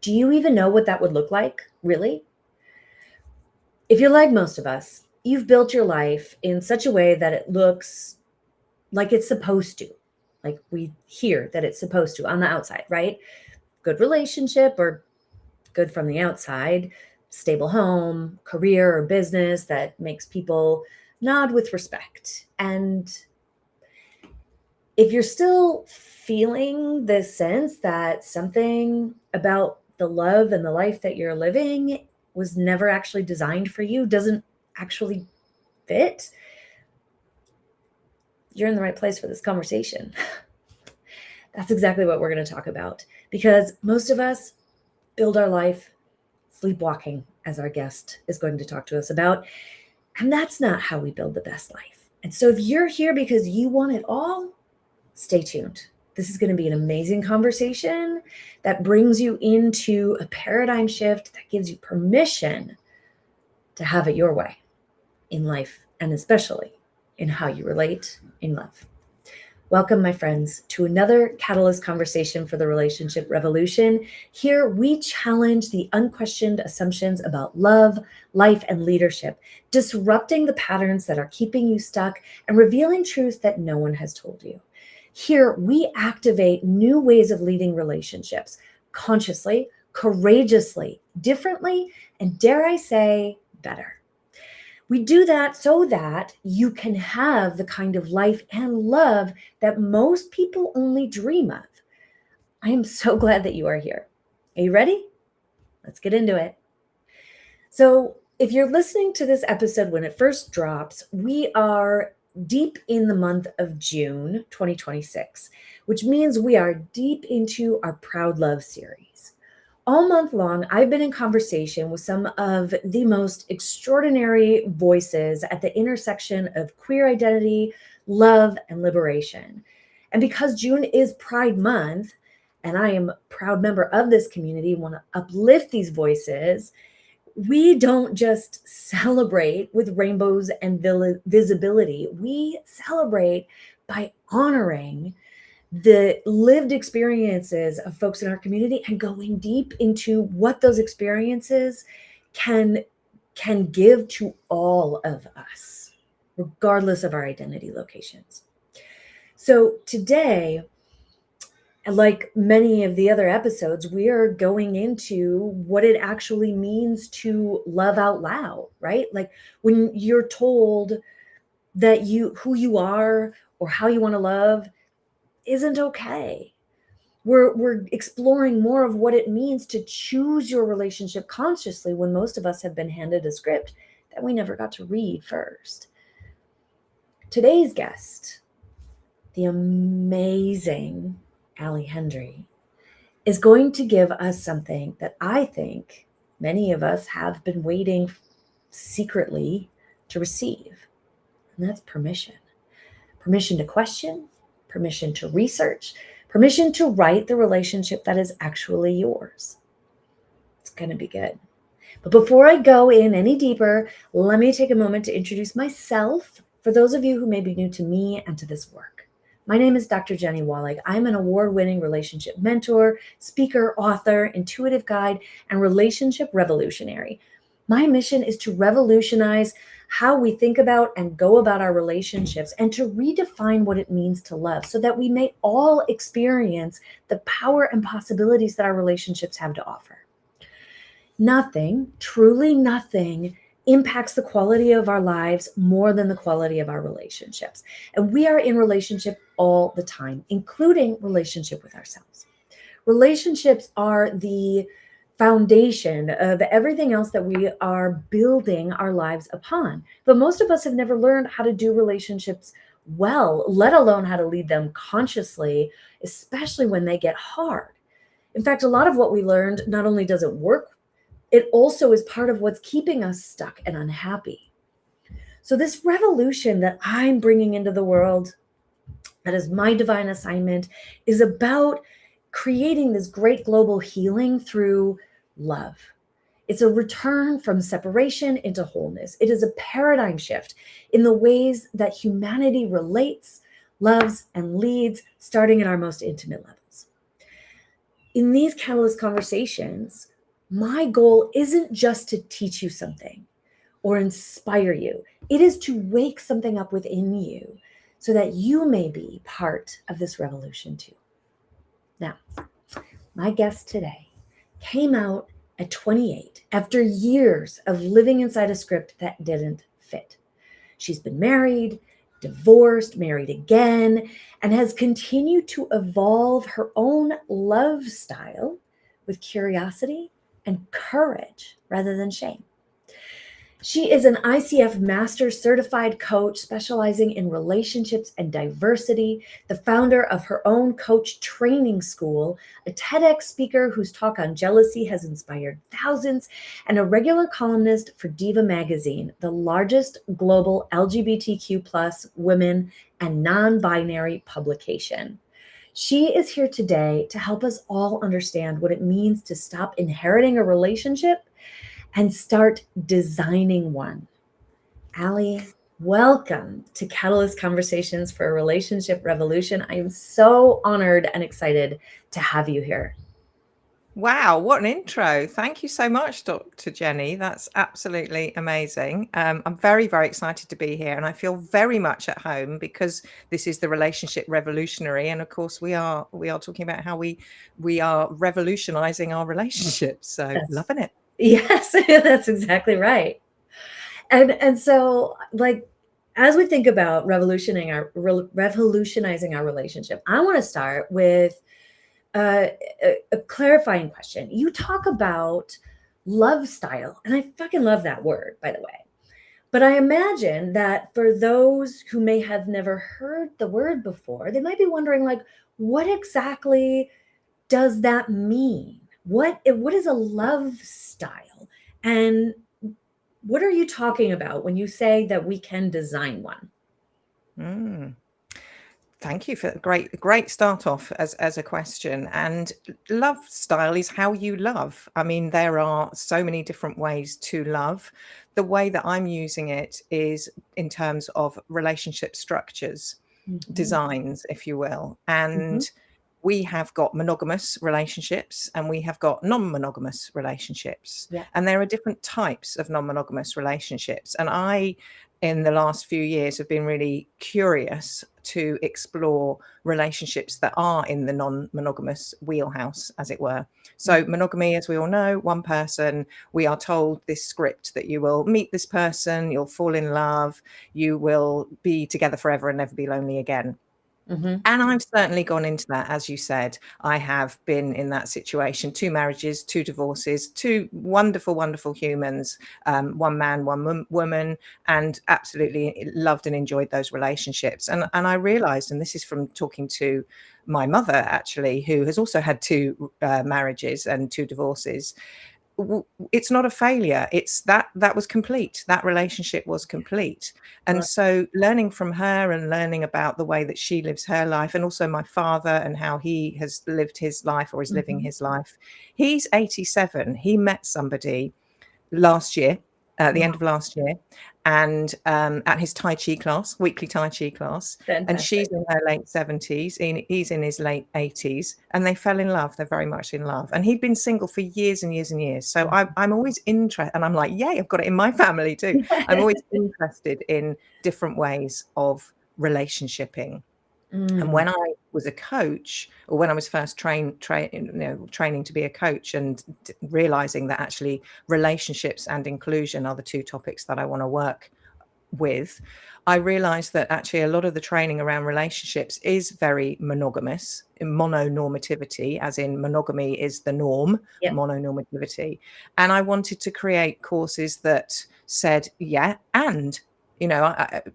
do you even know what that would look like, really? If you're like most of us, you've built your life in such a way that it looks like it's supposed to, like we hear that it's supposed to on the outside, right? Good relationship or good from the outside, stable home, career or business that makes people nod with respect. And if you're still feeling this sense that something about the love and the life that you're living was never actually designed for you, doesn't actually fit, you're in the right place for this conversation. That's exactly what we're going to talk about, because most of us build our life sleepwalking, as our guest is going to talk to us about. And that's not how we build the best life. And so if you're here because you want it all, stay tuned. This is going to be an amazing conversation that brings you into a paradigm shift that gives you permission to have it your way in life, and especially in how you relate in love. Welcome, my friends, to another Catalyst conversation for the relationship revolution. Here, we challenge the unquestioned assumptions about love, life, and leadership, disrupting the patterns that are keeping you stuck and revealing truths that no one has told you. Here, we activate new ways of leading relationships consciously, courageously, differently, and dare I say, better. We do that so that you can have the kind of life and love that most people only dream of. I am so glad that you are here. Are you ready? Let's get into it. So, if you're listening to this episode when it first drops, we are deep in the month of June 2026, which means we are deep into our Proud Love series. All month long, I've been in conversation with some of the most extraordinary voices at the intersection of queer identity, love, and liberation. And because June is Pride Month, and I am a proud member of this community, want to uplift these voices, we don't just celebrate with rainbows and visibility. We celebrate by honoring the lived experiences of folks in our community and going deep into what those experiences can give to all of us, regardless of our identity locations. So today, like many of the other episodes, we are going into what it actually means to love out loud, right? Like when you're told that who you are or how you want to love isn't okay. We're exploring more of what it means to choose your relationship consciously when most of us have been handed a script that we never got to read first. Today's guest, the amazing Ali Hendry, is going to give us something that I think many of us have been waiting secretly to receive, and that's permission. Permission to question, permission to research, permission to write the relationship that is actually yours. It's going to be good. But before I go in any deeper, let me take a moment to introduce myself for those of you who may be new to me and to this work. My name is Dr. JENI Wallig. I'm an award-winning relationship mentor, speaker, author, intuitive guide, and relationship revolutionary. My mission is to revolutionize how we think about and go about our relationships and to redefine what it means to love so that we may all experience the power and possibilities that our relationships have to offer. Nothing, truly nothing, impacts the quality of our lives more than the quality of our relationships. And we are in relationship all the time, including relationship with ourselves. Relationships are the foundation of everything else that we are building our lives upon. But most of us have never learned how to do relationships well, let alone how to lead them consciously, especially when they get hard. In fact, a lot of what we learned not only doesn't work, it also is part of what's keeping us stuck and unhappy. So this revolution that I'm bringing into the world, that is my divine assignment, is about creating this great global healing through love. It's a return from separation into wholeness. It is a paradigm shift in the ways that humanity relates, loves, and leads, starting at our most intimate levels. in these catalyst conversations, my goal isn't just to teach you something or inspire you. It is to wake something up within you so that you may be part of this revolution too. Now, my guest today came out at 28 after years of living inside a script that didn't fit. She's been married, divorced, married again, and has continued to evolve her own love style with curiosity and courage rather than shame. She is an ICF Master Certified Coach specializing in relationships and diversity, the founder of her own coach training school, a TEDx speaker whose talk on jealousy has inspired thousands, and a regular columnist for Diva Magazine, the largest global LGBTQ+ women and non-binary publication. She is here today to help us all understand what it means to stop inheriting a relationship and start designing one. Ali, welcome to Catalyst Conversations for a Relationship Revolution. I am so honored and excited to have you here. Wow, what an intro. Thank you so much, Dr. JENI. That's absolutely amazing. I'm very, very excited to be here, and I feel very much at home because this is the Relationship Revolutionary. And of course, we are talking about how we are revolutionizing our relationships. So loving it. Yes, that's exactly right. And so, like, as we think about revolutionizing our relationship, I want to start with a clarifying question. You talk about love style, and I fucking love that word, by the way. But I imagine that for those who may have never heard the word before, they might be wondering, like, what exactly does that mean? What is a love style? And what are you talking about when you say that we can design one? Thank you for a great start off as a question. And love style is how you love. I mean, there are so many different ways to love. The way that I'm using it is in terms of relationship structures, designs, if you will. And we have got monogamous relationships and we have got non-monogamous relationships. Yeah. And there are different types of non-monogamous relationships. And I, in the last few years, have been really curious to explore relationships that are in the non-monogamous wheelhouse, as it were. So monogamy, as we all know, one person, we are told this script that you will meet this person, you'll fall in love, you will be together forever and never be lonely again. And I've certainly gone into that, as you said. I have been in that situation, 2 marriages, 2 divorces, 2 wonderful, wonderful humans, one man, one woman, and absolutely loved and enjoyed those relationships. And I realized, and this is from talking to my mother, actually, who has also had 2 marriages and 2 divorces, it's not a failure. It's that was complete. That relationship was complete. And so learning from her and learning about the way that she lives her life, and also my father and how he has lived his life or is living his life. He's 87. He met somebody last year, at the end of last year, and at his Tai Chi class, weekly Tai Chi class. Fantastic. And she's in her late 70s, he's in his late 80s, and they fell in love. They're very much in love. And he'd been single for years and years and years. So I'm always interested, and I'm like, yay, I've got it in my family too. I'm always interested in different ways of relationshiping. And when I was a coach, or when I was first training to be a coach, and realizing that actually relationships and inclusion are the 2 topics that I want to work with, I realized that actually a lot of the training around relationships is very monogamous, mononormativity, as in monogamy is the norm, mononormativity. And I wanted to create courses that said, and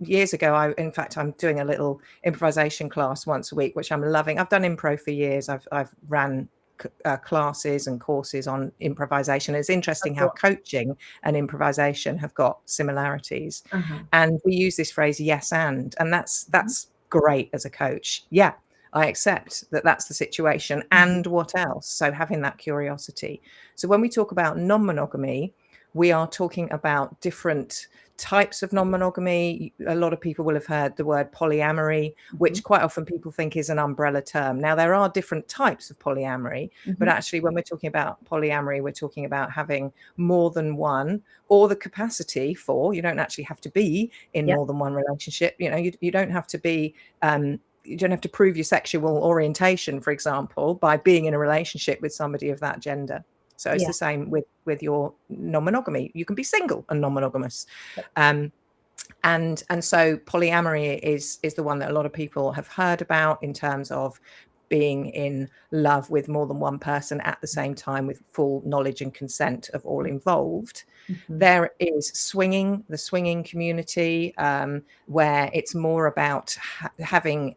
years ago, in fact, I'm doing a little improvisation class once a week, which I'm loving. I've done improv for years. I've ran classes and courses on improvisation. It's interesting how coaching and improvisation have got similarities. And we use this phrase, yes, and that's great as a coach. Yeah, I accept that that's the situation. And what else? So having that curiosity. So when we talk about non-monogamy, we are talking about different types of non-monogamy. A lot of people will have heard the word polyamory, which quite often people think is an umbrella term. Now, there are different types of polyamory, but actually when we're talking about polyamory, we're talking about having more than one, or the capacity for, you don't actually have to be in more than one relationship. You know, you don't have to be, you don't have to prove your sexual orientation, for example, by being in a relationship with somebody of that gender. So it's the same with your non-monogamy. You can be single and non-monogamous. And so polyamory is the one that a lot of people have heard about in terms of being in love with more than one person at the same time, with full knowledge and consent of all involved. There is the swinging community, where it's more about having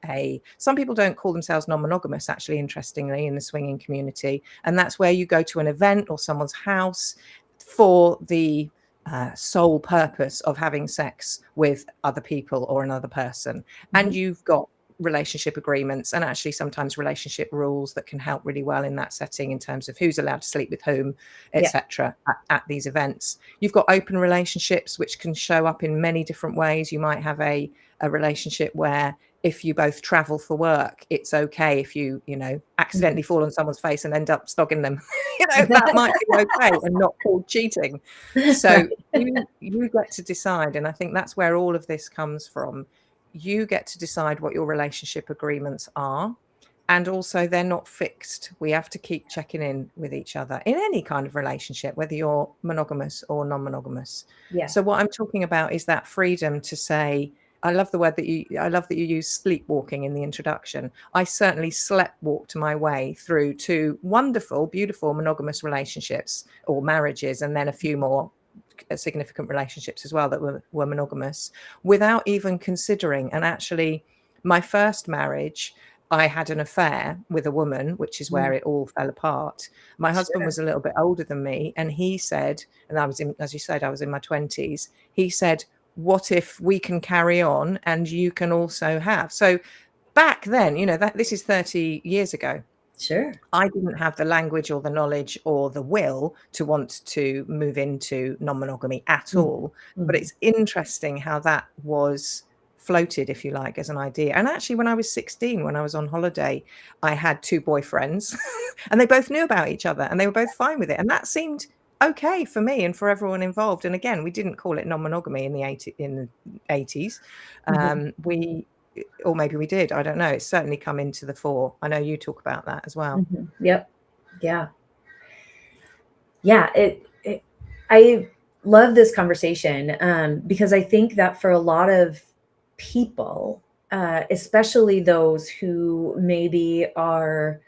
some people don't call themselves non-monogamous, actually, interestingly, in the swinging community. And that's where you go to an event or someone's house for the sole purpose of having sex with other people or another person. And you've got relationship agreements and actually sometimes relationship rules that can help really well in that setting, in terms of who's allowed to sleep with whom, etc. At these events. You've got open relationships, which can show up in many different ways. You might have a relationship where if you both travel for work, it's okay if you accidentally fall on someone's face and end up stogging them. That might be okay and not called cheating. So you get to decide, and I think that's where all of this comes from. You get to decide what your relationship agreements are, and also they're not fixed. We have to keep checking in with each other in any kind of relationship, whether you're monogamous or non-monogamous. So what I'm talking about is that freedom to say, I love that you use sleepwalking in the introduction. I certainly sleptwalked my way through 2 wonderful, beautiful monogamous relationships or marriages, and then a few more significant relationships as well that were monogamous, without even considering. And actually, my first marriage, I had an affair with a woman, which is where it all fell apart. My husband was a little bit older than me, and he said, and I was in, as you said, I was in my 20s. He said, what if we can carry on and you can also have? So back then, that this is 30 years ago. I didn't have the language or the knowledge or the will to want to move into non-monogamy at all. But it's interesting how that was floated, if you like, as an idea. And actually, when I was 16, when I was on holiday, I had 2 boyfriends and they both knew about each other and they were both fine with it. And that seemed okay for me and for everyone involved. And again, we didn't call it non-monogamy in the 80s. Or maybe we did, I don't know. It's certainly come into the fore. I know you talk about that as well. I love this conversation, because I think that for a lot of people, especially those who maybe are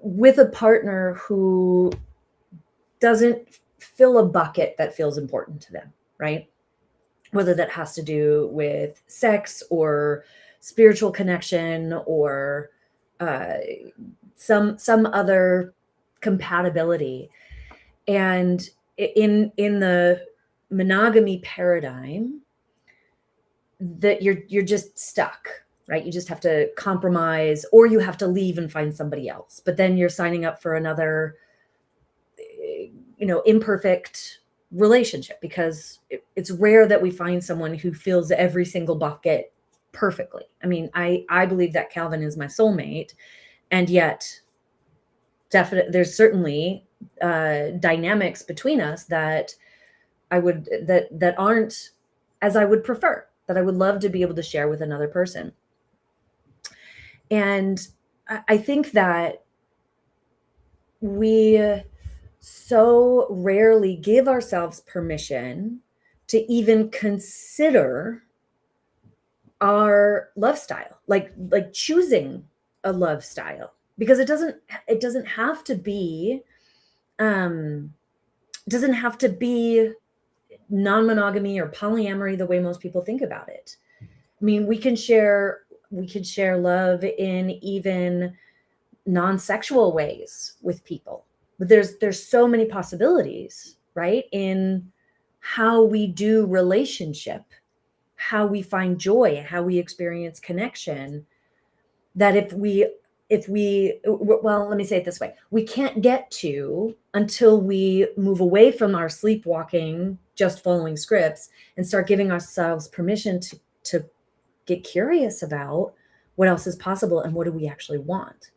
with a partner who doesn't fill a bucket that feels important to them, right? Whether that has to do with sex or spiritual connection or some other compatibility. And in the monogamy paradigm, that you're just stuck, right? You just have to compromise, or you have to leave and find somebody else. But then you're signing up for another, imperfect relationship, because it's rare that we find someone who fills every single bucket perfectly. I mean, I believe that Calvin is my soulmate, and yet there's certainly dynamics between us that that aren't as I would prefer, that I would love to be able to share with another person. And I think that we so rarely give ourselves permission to even consider our love style, like choosing a love style, because it doesn't have to be non-monogamy or polyamory the way most people think about it. I mean, we can share love in even non-sexual ways with people. But there's so many possibilities, right? In how we do relationship, how we find joy, how we experience connection, that if we, well, let me say it this way. We can't get to until we move away from our sleepwalking just following scripts and start giving ourselves permission to get curious about what else is possible and what do we actually want.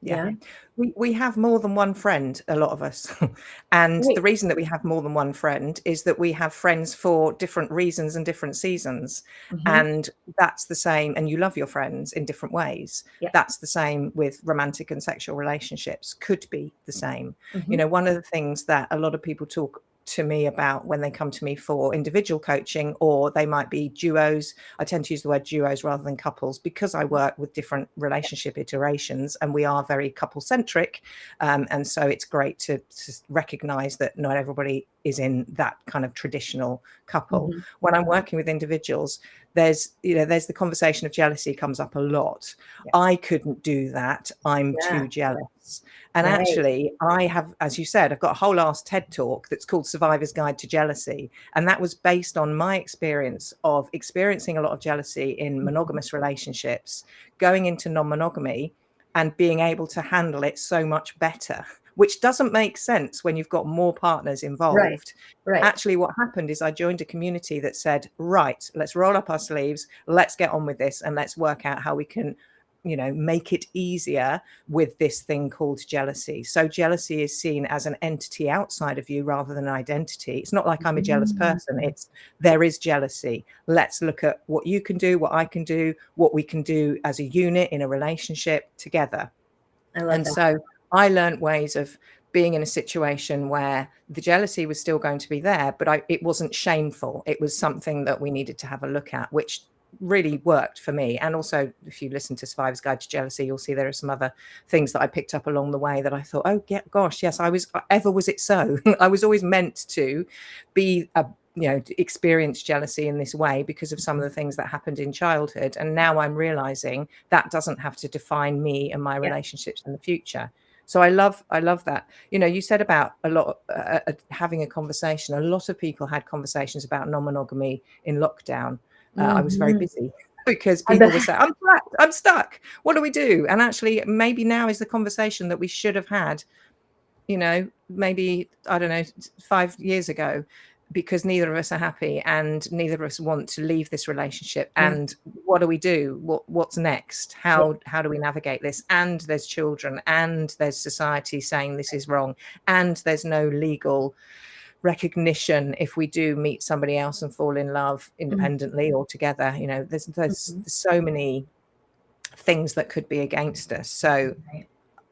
Yeah. We have more than one friend, a lot of us. And Right. the reason that we have more than one friend is that we have friends for different reasons and different seasons. Mhm. And that's the same. And you love your friends in different ways. Yeah. That's the same with romantic and sexual relationships, could be the same. Mhm. You know, one of the things that a lot of people talk to me about when they come to me for individual coaching, or they might be duos. I tend to use the word duos rather than couples because I work with different relationship iterations and we are very couple centric. And so it's great to recognize that not everybody is in that kind of traditional couple. Mhm. When I'm working with individuals, there's the conversation of jealousy comes up a lot. Yeah. I couldn't do that. I'm too jealous. And Right. actually, I have, as you said, I've got a whole last TED talk that's called Survivor's Guide to Jealousy. And that was based on my experience of experiencing a lot of jealousy in monogamous relationships, going into non-monogamy and being able to handle it so much better, which doesn't make sense when you've got more partners involved. Right. Actually, what happened is I joined a community that said, right, let's roll up our sleeves, let's get on with this, and let's work out how we can, you know, make it easier with this thing called jealousy. So jealousy is seen as an entity outside of you rather than an identity. It's not like I'm a jealous person. It's there is jealousy. Let's look at what you can do, what I can do, what we can do as a unit in a relationship together. I love And that. so I learned ways of being in a situation where the jealousy was still going to be there, but it wasn't shameful. It was something that we needed to have a look at, which really worked for me. And also, if you listen to Survivor's Guide to Jealousy, you'll see there are some other things that I picked up along the way that I thought, oh, gosh, yes, I was it so? I was always meant to be experience jealousy in this way because of some of the things that happened in childhood. And now I'm realizing that doesn't have to define me and my relationships in the future. So I love that. You know, you said about a lot having a conversation. A lot of people had conversations about non-monogamy in lockdown. I was very busy because people were saying, I'm stuck. What do we do? And actually, maybe now is the conversation that we should have had, you know, maybe, I don't know, 5 years ago, because neither of us are happy and neither of us want to leave this relationship. And what do we do? What's next? How do we navigate this? And there's children and there's society saying this is wrong. And there's no legal recognition if we do meet somebody else and fall in love independently or together. You know, there's so many things that could be against us. So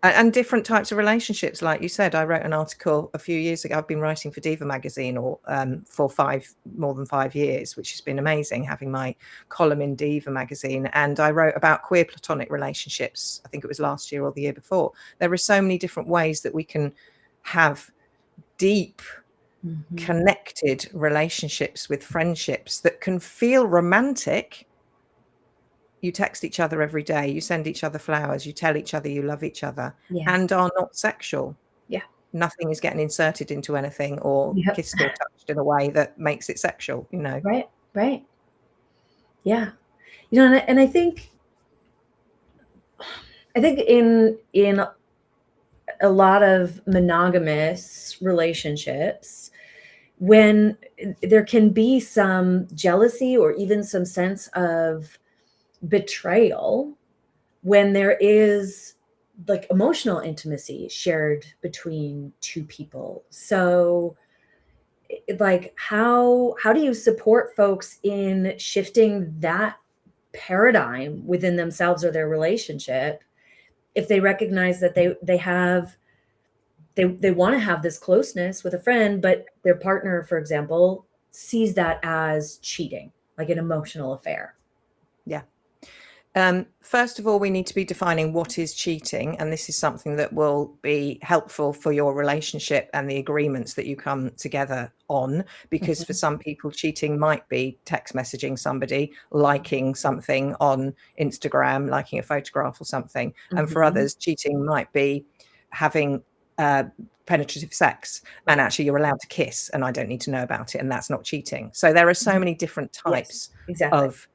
and different types of relationships, like you said. I wrote an article a few years ago. I've been writing for Diva magazine for more than 5 years, which has been amazing, having my column in Diva magazine. And I wrote about queer platonic relationships. I think it was last year or the year before. There are so many different ways that we can have deep, connected relationships with friendships that can feel romantic. You text each other every day, you send each other flowers, you tell each other you love each other, and are not sexual. Nothing is getting inserted into anything or kissed or touched in a way that makes it sexual, you know. Right. Yeah. You know, and I think in a lot of monogamous relationships, when there can be some jealousy or even some sense of betrayal, when there is like emotional intimacy shared between two people. So like how do you support folks in shifting that paradigm within themselves or their relationship if they recognize that they want to have this closeness with a friend, but their partner, for example, sees that as cheating, like an emotional affair? Yeah. First of all, we need to be defining what is cheating. And this is something that will be helpful for your relationship and the agreements that you come together on. Because for some people, cheating might be text messaging somebody, liking something on Instagram, liking a photograph or something. And for others, cheating might be having penetrative sex, and actually you're allowed to kiss and I don't need to know about it, and that's not cheating. So there are so many different types of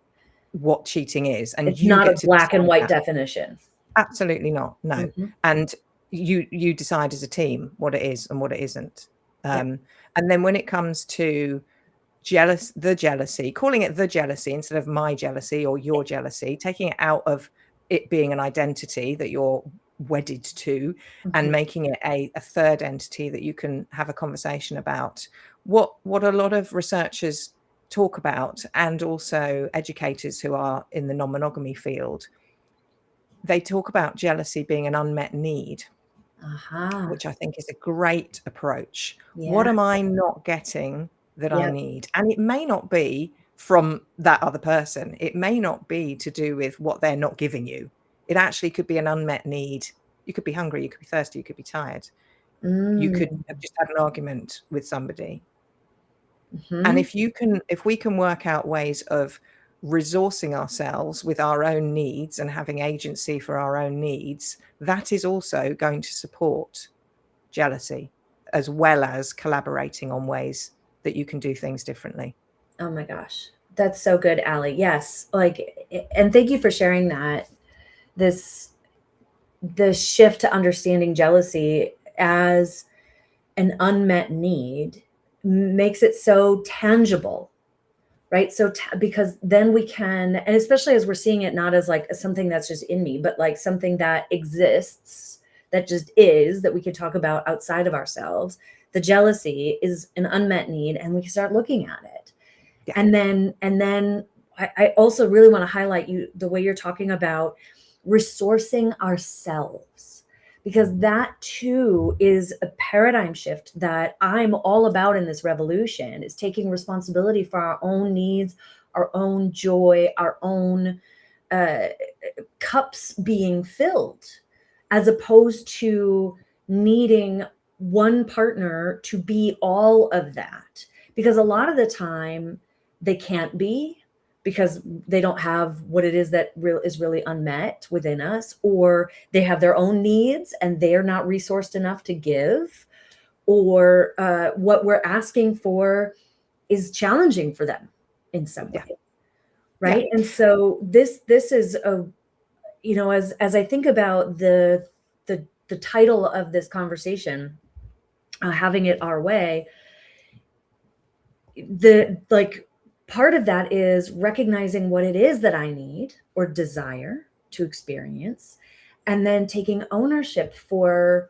what cheating is, and it's you not get a to black and white that. definition. Absolutely not. No. And you decide as a team what it is and what it isn't. And then when it comes to the jealousy, calling it the jealousy instead of my jealousy or your jealousy, taking it out of it being an identity that you're wedded to, and making it a third entity that you can have a conversation about. What a lot of researchers talk about, and also educators who are in the non-monogamy field, they talk about jealousy being an unmet need, which I think is a great approach. What am I not getting that I need? And it may not be from that other person. It may not be to do with what they're not giving you. It actually could be an unmet need. You could be hungry, you could be thirsty, you could be tired. You could have just had an argument with somebody. And if we can work out ways of resourcing ourselves with our own needs and having agency for our own needs, that is also going to support jealousy, as well as collaborating on ways that you can do things differently. Oh my gosh, that's so good, Ali. Yes, and thank you for sharing that. The shift to understanding jealousy as an unmet need makes it so tangible, right? So because then we can, and especially as we're seeing it not as like something that's just in me, but like something that exists, that just is, that we can talk about outside of ourselves. The jealousy is an unmet need, and we can start looking at it. And then I also really want to highlight the way you're talking about resourcing ourselves, because that too is a paradigm shift that I'm all about in this revolution, is taking responsibility for our own needs, our own joy, our own cups being filled, as opposed to needing one partner to be all of that. Because a lot of the time they can't be, because they don't have what it is that is really unmet within us, or they have their own needs and they're not resourced enough to give, or what we're asking for is challenging for them in some way, right? And so this is a, as I think about the title of this conversation, having it our way, part of that is recognizing what it is that I need or desire to experience, and then taking ownership for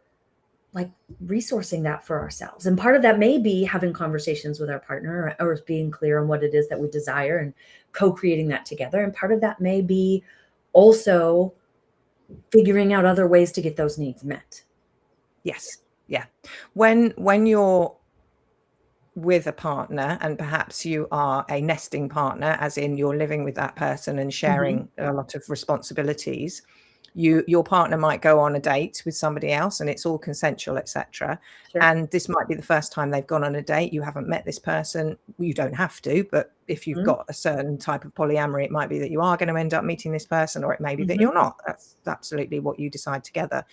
resourcing that for ourselves. And part of that may be having conversations with our partner, or being clear on what it is that we desire and co-creating that together. And part of that may be also figuring out other ways to get those needs met. Yes. Yeah. When you're with a partner, and perhaps you are a nesting partner, as in you're living with that person and sharing a lot of responsibilities, your partner might go on a date with somebody else, and it's all consensual, etc. And this might be the first time they've gone on a date. You haven't met this person. You don't have to, but if you've got a certain type of polyamory, it might be that you are going to end up meeting this person, or it may be that you're not. That's absolutely what you decide together.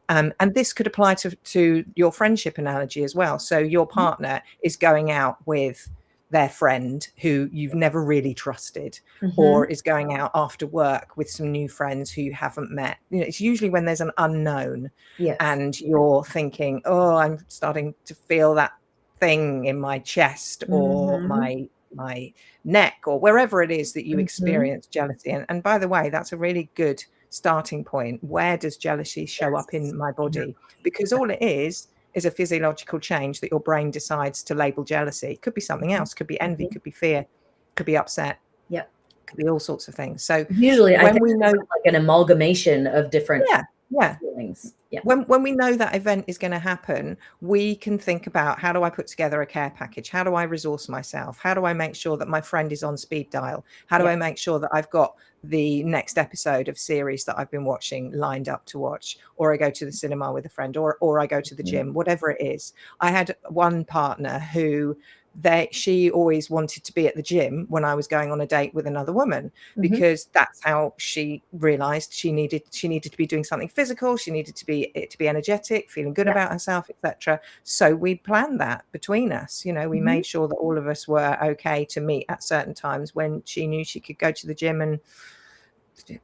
And this could apply to your friendship analogy as well. So your partner is going out with their friend who you've never really trusted, or is going out after work with some new friends who you haven't met. It's usually when there's an unknown, and you're thinking, oh, I'm starting to feel that thing in my chest, or my neck, or wherever it is that you experience jealousy. And by the way, that's a really good starting point. Where does jealousy show up in my body? Because all it is a physiological change that your brain decides to label jealousy. It could be something else, could be envy, could be fear, could be upset, could be all sorts of things. So usually I think we know an amalgamation of different feelings. When we know that event is going to happen, we can think about, how do I put together a care package? How do I resource myself? How do I make sure that my friend is on speed dial? How do I make sure that I've got the next episode of series that I've been watching lined up to watch, or I go to the cinema with a friend, or I go to the gym, whatever it is. I had one partner who she always wanted to be at the gym when I was going on a date with another woman, because that's how she realized she needed to be doing something physical. She needed to be energetic, feeling good about herself, etc. So we planned that between us. We made sure that all of us were okay to meet at certain times when she knew she could go to the gym and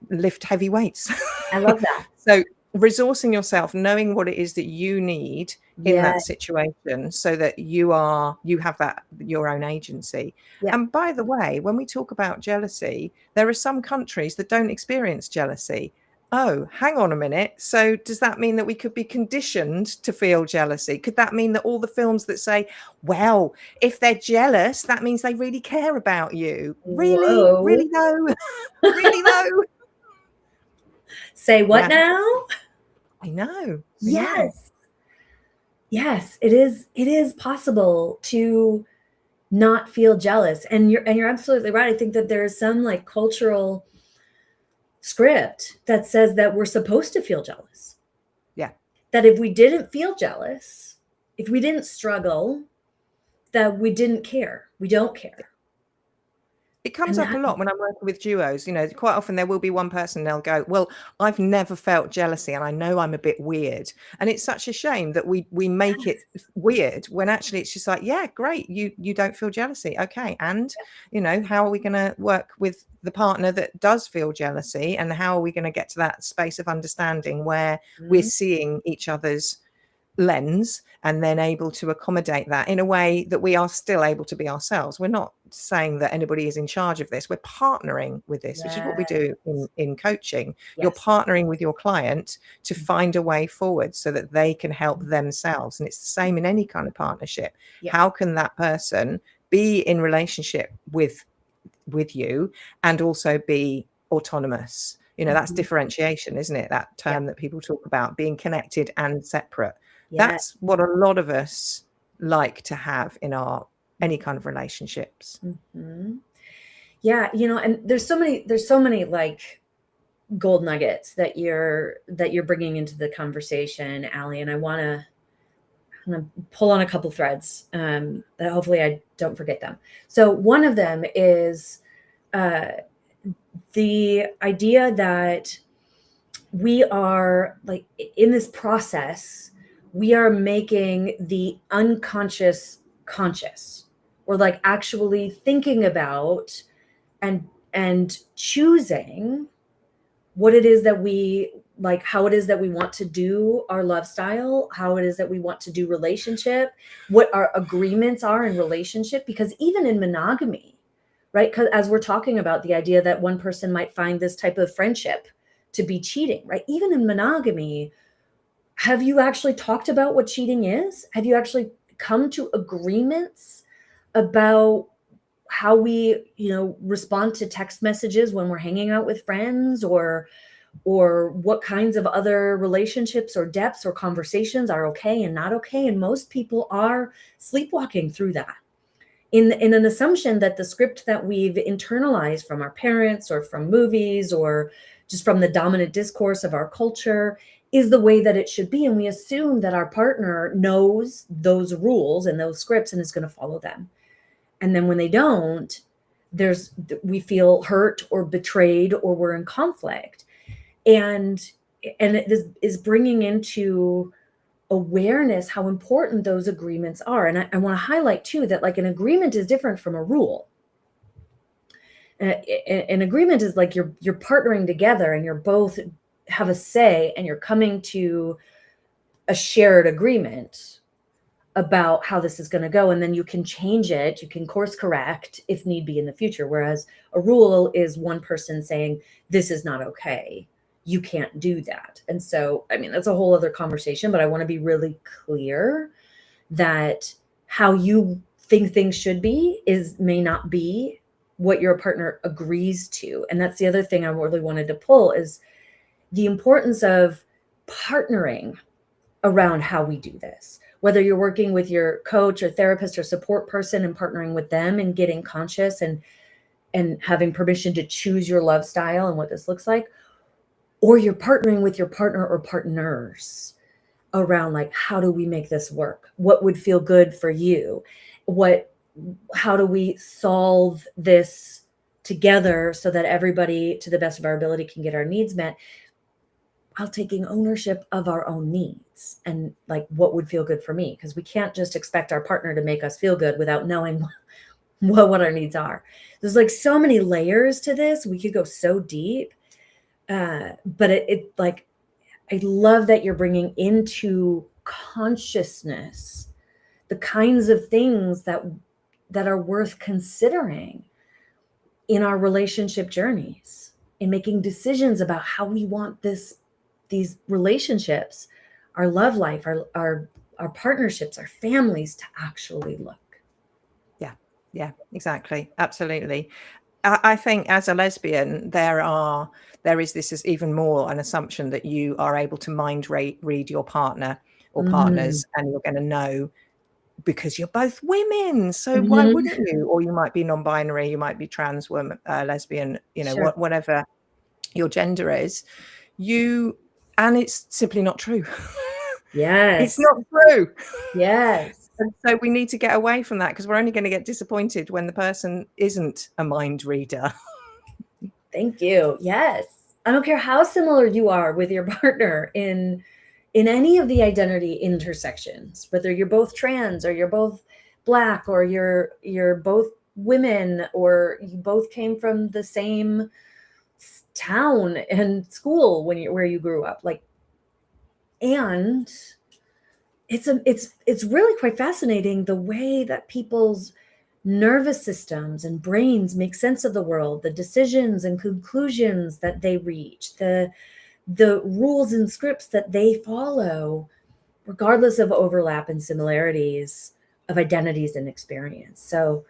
lift heavy weights. I love that. So resourcing yourself, knowing what it is that you need in Yeah. that situation, so that you have that your own agency. Yeah. And by the way, when we talk about jealousy, there are some countries that don't experience jealousy. Oh, hang on a minute. So does that mean that we could be conditioned to feel jealousy? Could that mean that all the films that say, well, if they're jealous, that means they really care about you? Really? Whoa. Really though? Really though? Say what Yeah, now? I know. I know. Yes. Yes, it is possible to not feel jealous. And you're absolutely right. I think that there's some like cultural script that says that we're supposed to feel jealous. Yeah. That if we didn't feel jealous, if we didn't struggle, that we didn't care. We don't care. It comes And up a that, lot when I'm working with duos. You know, quite often there will be one person, they'll go, well, I've never felt jealousy and I know I'm a bit weird. And it's such a shame that we make it weird when actually it's just like, yeah, great. You don't feel jealousy. Okay. And, you know, how are we going to work with the partner that does feel jealousy? And how are we going to get to that space of understanding where we're seeing each other's lens and then able to accommodate that in a way that we are still able to be ourselves? We're not saying that anybody is in charge of this. We're partnering with this, which is what we do in coaching. You're yes. partnering with your client to find a way forward so that they can help themselves. And it's the same in any kind of partnership. Yeah. How can that person be in relationship with you and also be autonomous? You know, that's differentiation, isn't it? That term that people talk about, being connected and separate. That's what a lot of us like to have in our any kind of relationships. Yeah, you know, and there's so many like gold nuggets that you're bringing into the conversation, Ali, and I'm gonna pull on a couple threads that hopefully I don't forget them. So one of them is the idea that we are like in this process, we are making the unconscious conscious. We're like actually thinking about and choosing what it is that we like, how it is that we want to do our love style, how it is that we want to do relationship, what our agreements are in relationship. Because even in monogamy, right? Because as we're talking about the idea that one person might find this type of friendship to be cheating, right? Even in monogamy, have you actually talked about what cheating is? Have you actually come to agreements about how we, you know, respond to text messages when we're hanging out with friends, or what kinds of other relationships or depths or conversations are okay and not okay? And most people are sleepwalking through that in an assumption that the script that we've internalized from our parents or from movies or just from the dominant discourse of our culture is the way that it should be. And we assume that our partner knows those rules and those scripts and is going to follow them. And then when they don't, we feel hurt or betrayed or we're in conflict. And it is bringing into awareness how important those agreements are. And I want to highlight too that like an agreement is different from a rule. An agreement is like you're partnering together and you're both have a say and you're coming to a shared agreement about how this is going to go. And then you can change it. You can course correct if need be in the future. Whereas a rule is one person saying, this is not okay. You can't do that. And so, I mean, that's a whole other conversation, but I want to be really clear that how you think things should be may not be what your partner agrees to. And that's the other thing I really wanted to pull is the importance of partnering around how we do this. Whether you're working with your coach or therapist or support person and partnering with them and getting conscious and having permission to choose your love style and what this looks like, or you're partnering with your partner or partners around like, how do we make this work? What would feel good for you? How do we solve this together so that everybody to the best of our ability can get our needs met, while taking ownership of our own needs and like what would feel good for me? Because we can't just expect our partner to make us feel good without knowing what our needs are. There's like so many layers to this. We could go so deep. But it like, I love that you're bringing into consciousness the kinds of things that are worth considering in our relationship journeys, in making decisions about how we want these relationships, our love life, our partnerships, our families to actually look. Yeah, exactly. Absolutely. I think as a lesbian, there is this is even more an assumption that you are able to read your partner or partners, and you're going to know because you're both women. So why Mhm. wouldn't you? Or you might be non-binary, you might be trans woman, lesbian, Sure. whatever your gender is. And it's simply not true. It's Yes. not true. Yes. And so we need to get away from that, because we're only going to get disappointed when the person isn't a mind reader. Thank you. Yes. I don't care how similar you are with your partner in any of the identity intersections, whether you're both trans or you're both Black or you're both women or you both came from the same town and school where you grew up. Like, and it's really quite fascinating the way that people's nervous systems and brains make sense of the world, the decisions and conclusions that they reach, the rules and scripts that they follow, regardless of overlap and similarities of identities and experience. So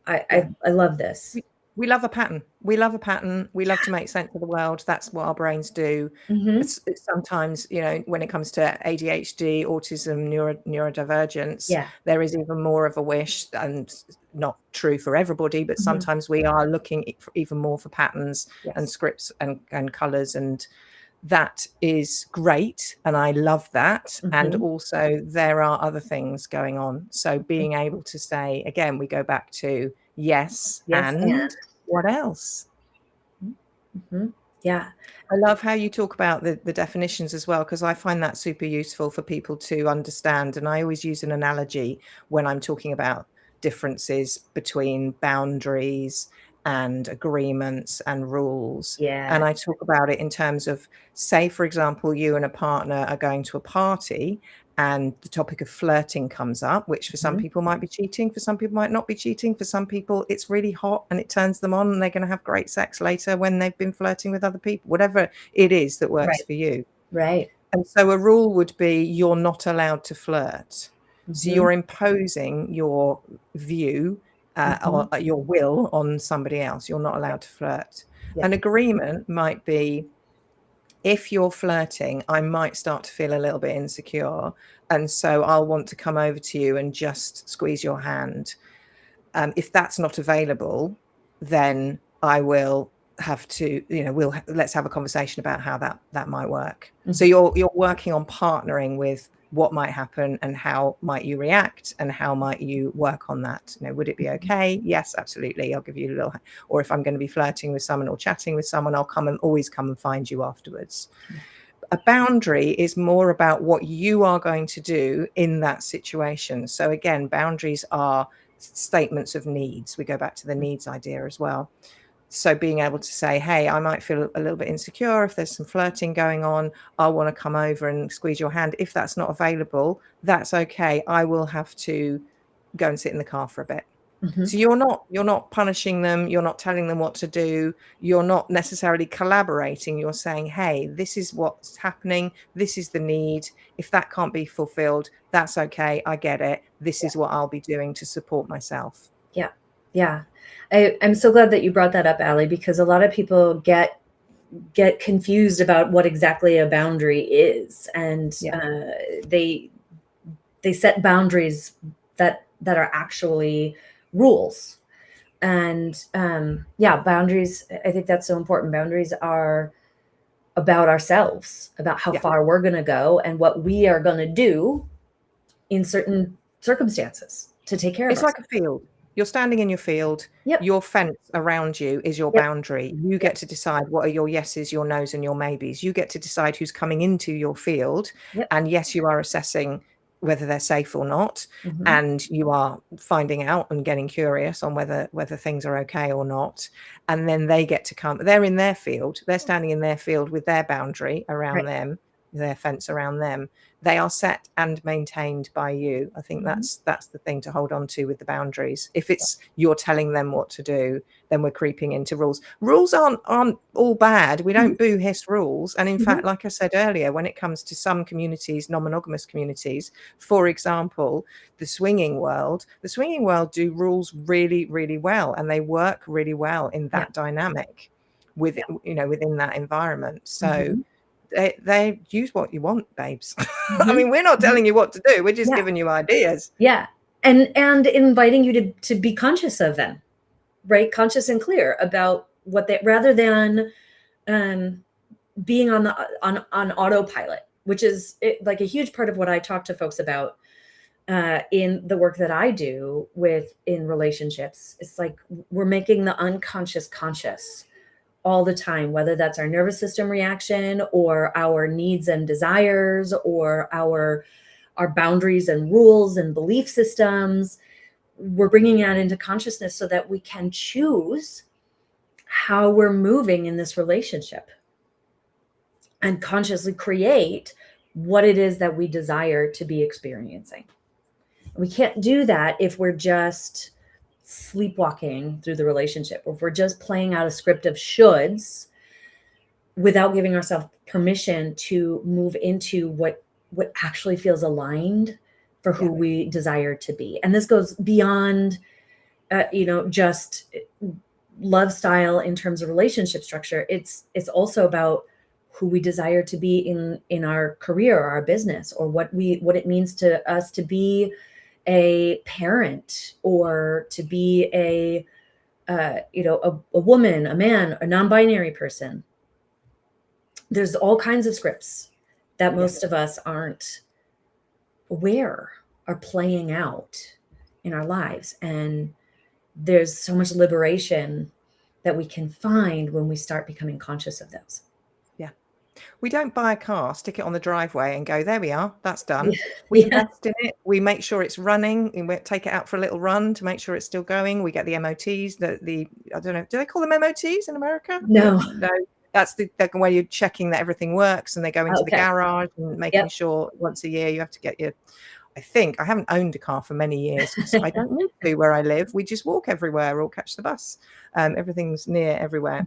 I love this. We love a pattern. We love a pattern. We love to make sense of the world. That's what our brains do. Mm-hmm. It's sometimes, when it comes to ADHD, autism, neurodivergence, Yeah. there is even more of a wish, and not true for everybody, but sometimes we are looking even more for patterns and Yes. scripts and colors, and that is great. And I love that. And also there are other things going on. So being able to say, again, we go back to yes, and what else? Yeah. I love how you talk about the definitions as well, because I find that super useful for people to understand. And I always use an analogy when I'm talking about differences between boundaries and agreements and rules. Yeah. And I talk about it in terms of, say, for example, you and a partner are going to a party and the topic of flirting comes up, which for some people might be cheating, for some people might not be cheating, for some people it's really hot and it turns them on and they're going to have great sex later when they've been flirting with other people, whatever it is that works for you. Right. And so a rule would be you're not allowed to flirt. So you're imposing your view or your will on somebody else. You're not allowed to flirt. An agreement might be, if you're flirting, I might start to feel a little bit insecure. And so I'll want to come over to you and just squeeze your hand. If that's not available, then I will have to, let's have a conversation about how that might work. So you're working on partnering with what might happen and how might you react and how might you work on that. Would it be okay? Yes, absolutely. I'll give you a little, or if I'm going to be flirting with someone or chatting with someone, I'll always come and find you afterwards. A boundary is more about what you are going to do in that situation. So again, boundaries are statements of needs. We go back to the needs idea as well. So being able to say, hey, I might feel a little bit insecure if there's some flirting going on. I want to come over and squeeze your hand. If that's not available, that's okay. I will have to go and sit in the car for a bit. So you're not punishing them. You're not telling them what to do. You're not necessarily collaborating. You're saying, hey, this is what's happening. This is the need. If that can't be fulfilled, that's okay. I get it. This is what I'll be doing to support myself. Yeah. Yeah. I'm so glad that you brought that up, Ali, because a lot of people get confused about what exactly a boundary is. And they set boundaries that are actually rules. And boundaries, I think that's so important. Boundaries are about ourselves, about how far we're going to go and what we are going to do in certain circumstances to take care of It's ourselves. like a field. You're standing in your field. Your fence around you is your boundary. You get to decide what are your yeses, your nos, and your maybes. You get to decide who's coming into your field. And yes, you are assessing whether they're safe or not, and you are finding out and getting curious on whether things are okay or not. And then they get to come, they're in their field, they're standing in their field with their boundary around them, their fence around them. They are set and maintained by you. I think that's the thing to hold on to with the boundaries. If it's you're telling them what to do, then we're creeping into rules. Rules aren't all bad. We don't boo hiss rules. And in fact, like I said earlier, when it comes to some communities, non-monogamous communities, for example, the swinging world do rules really, really well, and they work really well in that dynamic with within that environment. So they use what you want, babes. I mean, we're not telling you what to do, we're just giving you ideas. And inviting you to be conscious of them, right? Conscious and clear about what they, rather than being on autopilot, which is like a huge part of what I talk to folks about in the work that I do in relationships. It's like we're making the unconscious conscious all the time, whether that's our nervous system reaction or our needs and desires or our boundaries and rules and belief systems. We're bringing that into consciousness so that we can choose how we're moving in this relationship and consciously create what it is that we desire to be experiencing. We can't do that if we're just sleepwalking through the relationship, or if we're just playing out a script of shoulds without giving ourselves permission to move into what actually feels aligned for who we desire to be. And this goes beyond just love style in terms of relationship structure. It's also about who we desire to be in our career or our business, or what it means to us to be a parent, or to be a woman, a man, a non-binary person. There's all kinds of scripts that most of us aren't aware are playing out in our lives. And there's so much liberation that we can find when we start becoming conscious of those. We don't buy a car, stick it on the driveway and go, there we are, that's done. We invest in it. We make sure it's running, and we take it out for a little run to make sure it's still going. We get the MOTs, I don't know, do they call them MOTs in America? No. That's the way you're checking that everything works, and they go into the garage and making sure once a year you have to get your, I haven't owned a car for many years because I don't need to where I live. We just walk everywhere or catch the bus. Everything's near everywhere.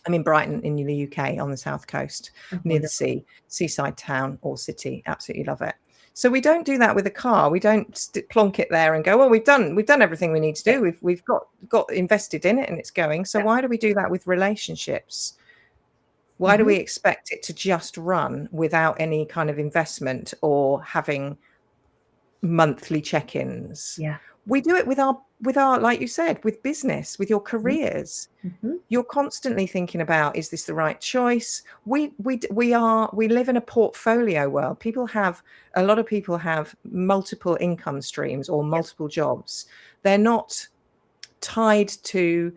I'm in Brighton in the UK on the south coast, near the sea, seaside town or city. Absolutely love it. So we don't do that with a car. We don't plonk it there and go, well, we've done everything we need to do. We've got invested in it and it's going. So why do we do that with relationships? Why do we expect it to just run without any kind of investment or having monthly check-ins? We do it with our, like you said, with business, with your careers. You're constantly thinking about, is this the right choice? We live in a portfolio world. A lot of people have multiple income streams or multiple jobs. They're not tied to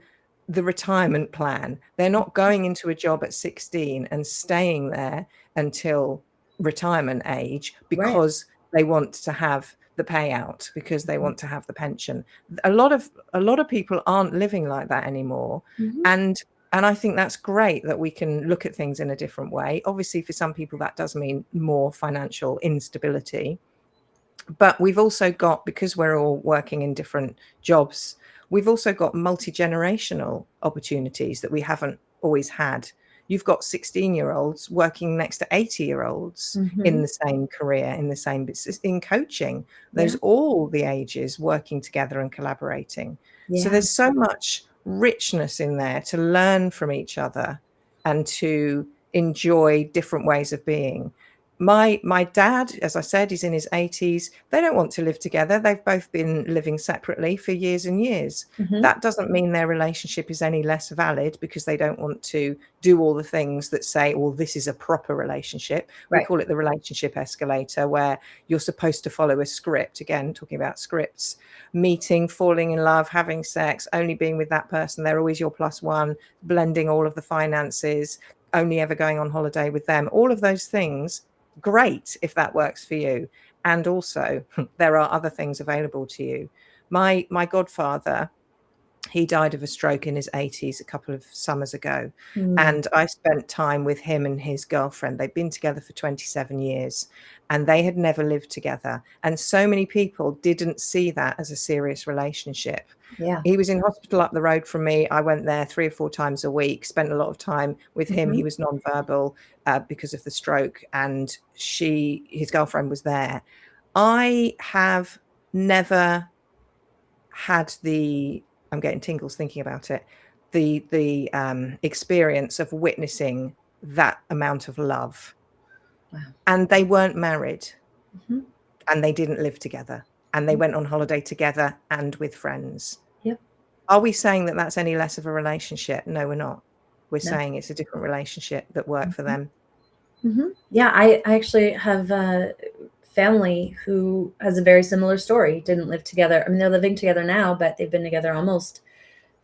the retirement plan. They're not going into a job at 16 and staying there until retirement age because they want to have the payout, because they want to have the pension. A lot of people aren't living like that anymore. And I think that's great that we can look at things in a different way. Obviously, for some people, that does mean more financial instability. But we've also got, because we're all working in different jobs, we've also got multi-generational opportunities that we haven't always had. You've got 16-year-olds working next to 80-year-olds in the same career, in the same business, in coaching. There's all the ages working together and collaborating. So there's so much richness in there to learn from each other and to enjoy different ways of being. My dad, as I said, he's in his 80s. They don't want to live together. They've both been living separately for years and years. That doesn't mean their relationship is any less valid because they don't want to do all the things that say, well, this is a proper relationship. We call it the relationship escalator, where you're supposed to follow a script. Again, talking about scripts: meeting, falling in love, having sex, only being with that person. They're always your plus one, blending all of the finances, only ever going on holiday with them. All of those things great if that works for you. And also there are other things available to you. My godfather, he died of a stroke in his 80s a couple of summers ago. And I spent time with him and his girlfriend. They'd been together for 27 years and they had never lived together. And so many people didn't see that as a serious relationship. Yeah. He was in hospital up the road from me. I went there 3 or 4 times a week, spent a lot of time with him. He was nonverbal because of the stroke, and his girlfriend was there. I have never had I'm getting tingles thinking about it, the experience of witnessing that amount of love. Wow. And they weren't married, and they didn't live together, and they went on holiday together and with friends. Yep. Are we saying that that's any less of a relationship? No, we're not. We're No. saying it's a different relationship that worked for them. Yeah, I actually have family who has a very similar story. Didn't live together. I mean, they're living together now, but they've been together almost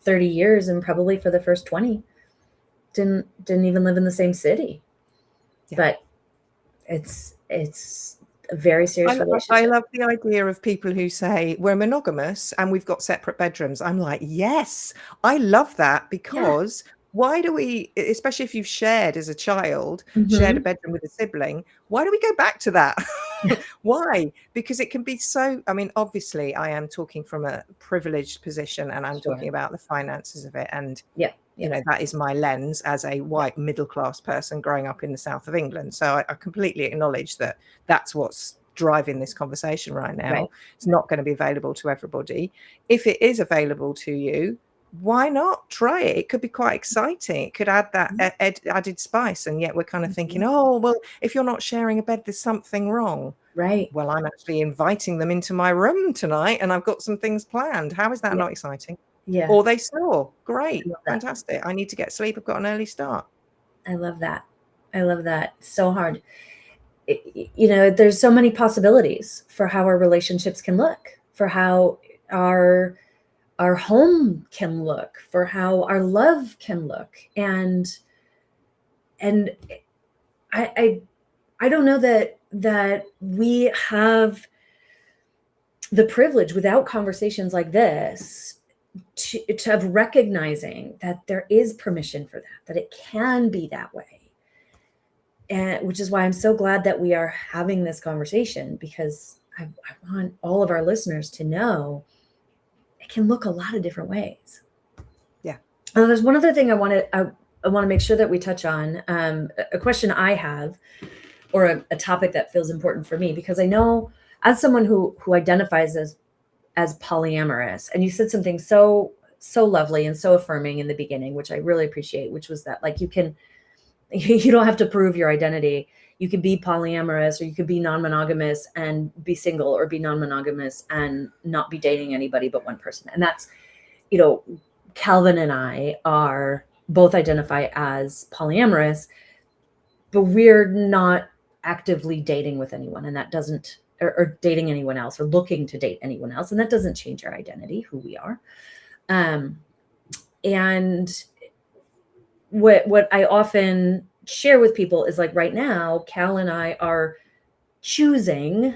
30 years, and probably for the first 20 didn't even live in the same city. Yeah. But it's a very serious relationship. I love the idea of people who say we're monogamous and we've got separate bedrooms. I'm like, yes, I love that, because why do we, especially if you've shared as a child, shared a bedroom with a sibling, why do we go back to that? Why? Because it can be so, I mean, obviously I am talking from a privileged position, and I'm talking about the finances of it. And, you know, that is my lens as a white middle-class person growing up in the south of England. So I completely acknowledge that that's what's driving this conversation right now. It's not going to be available to everybody. If it is available to you, why not try it? It could be quite exciting. It could add that added spice. And yet we're kind of thinking, oh, well, if you're not sharing a bed, there's something wrong. Right. Well, I'm actually inviting them into my room tonight and I've got some things planned. How is that not exciting? Yeah. Or they snore. Great. Fantastic. I need to get sleep. I've got an early start. I love that. I love that. So hard. You know, there's so many possibilities for how our relationships can look, for how our home can look, for how our love can look. And I don't know that we have the privilege without conversations like this to have recognizing that there is permission for that it can be that way. And which is why I'm so glad that we are having this conversation, because I want all of our listeners to know it can look a lot of different ways. Yeah. There's one other thing I want to make sure that we touch on, a question I have, or a topic that feels important for me, because I know as someone who identifies as polyamorous, and you said something so lovely and so affirming in the beginning, which I really appreciate, which was that, like, you don't have to prove your identity. You can be polyamorous, or you could be non-monogamous and be single, or be non-monogamous and not be dating anybody but one person. And that's, you know, Calvin and I are both identify as polyamorous, but we're not actively dating with anyone, and that doesn't, or dating anyone else, or looking to date anyone else. And that doesn't change our identity, who we are. And what I often share with people is, like, right now, Cal and I are choosing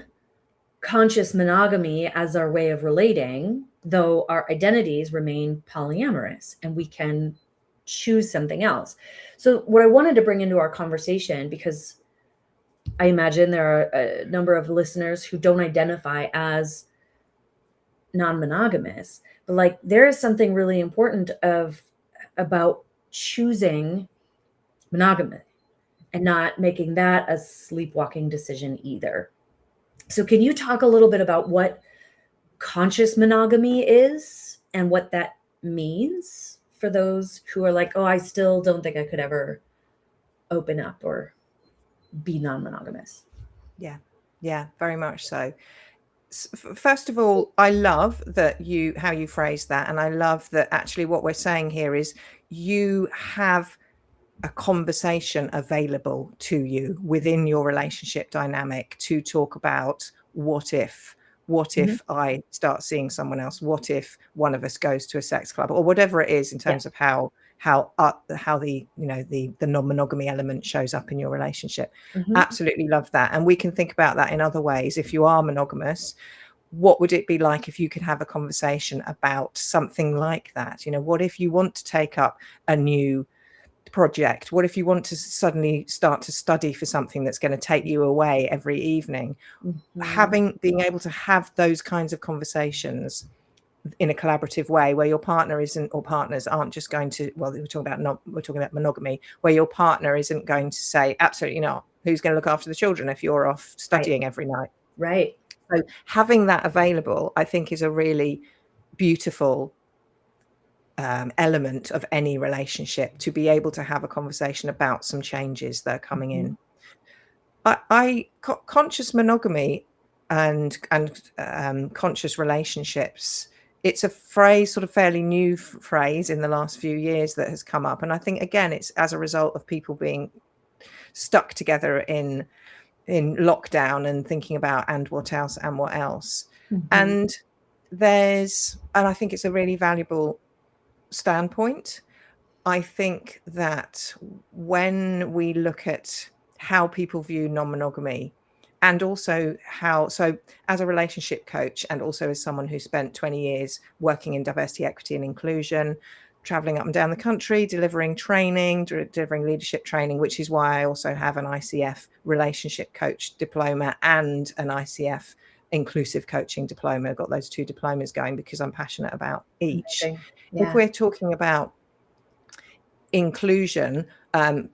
conscious monogamy as our way of relating, though our identities remain polyamorous, and we can choose something else. So what I wanted to bring into our conversation, because I imagine there are a number of listeners who don't identify as non-monogamous, but, like, there is something really important about choosing monogamy and not making that a sleepwalking decision either. So can you talk a little bit about what conscious monogamy is and what that means for those who are like, oh, I still don't think I could ever open up or be non-monogamous? Yeah, very much so. First of all, I love that how you phrase that. And I love that actually what we're saying here is you have a conversation available to you within your relationship dynamic to talk about what if I start seeing someone else, what if one of us goes to a sex club, or whatever it is in terms of how how the the non-monogamy element shows up in your relationship. Mhm. Absolutely love that. And we can think about that in other ways. If you are monogamous, what would it be like if you could have a conversation about something like that? What if you want to take up a new project? What if you want to suddenly start to study for something that's going to take you away every evening? Being able to have those kinds of conversations in a collaborative way, where your partner isn't, or partners aren't just going to, well, we're talking about monogamy, where your partner isn't going to say, absolutely not, who's going to look after the children if you're off studying every night? Right. So having that available, I think, is a really beautiful element of any relationship, to be able to have a conversation about some changes that are coming in. Conscious monogamy and conscious relationships, it's a phrase, sort of fairly new phrase in the last few years, that has come up. And I think, again, it's as a result of people being stuck together in lockdown and thinking about and what else. And I think it's a really valuable standpoint. I think that when we look at how people view non-monogamy, and also so as a relationship coach, and also as someone who spent 20 years working in diversity, equity and inclusion, traveling up and down the country, delivering leadership training, which is why I also have an ICF relationship coach diploma and an ICF inclusive coaching diploma. I've got those two diplomas going because I'm passionate about each. If we're talking about inclusion,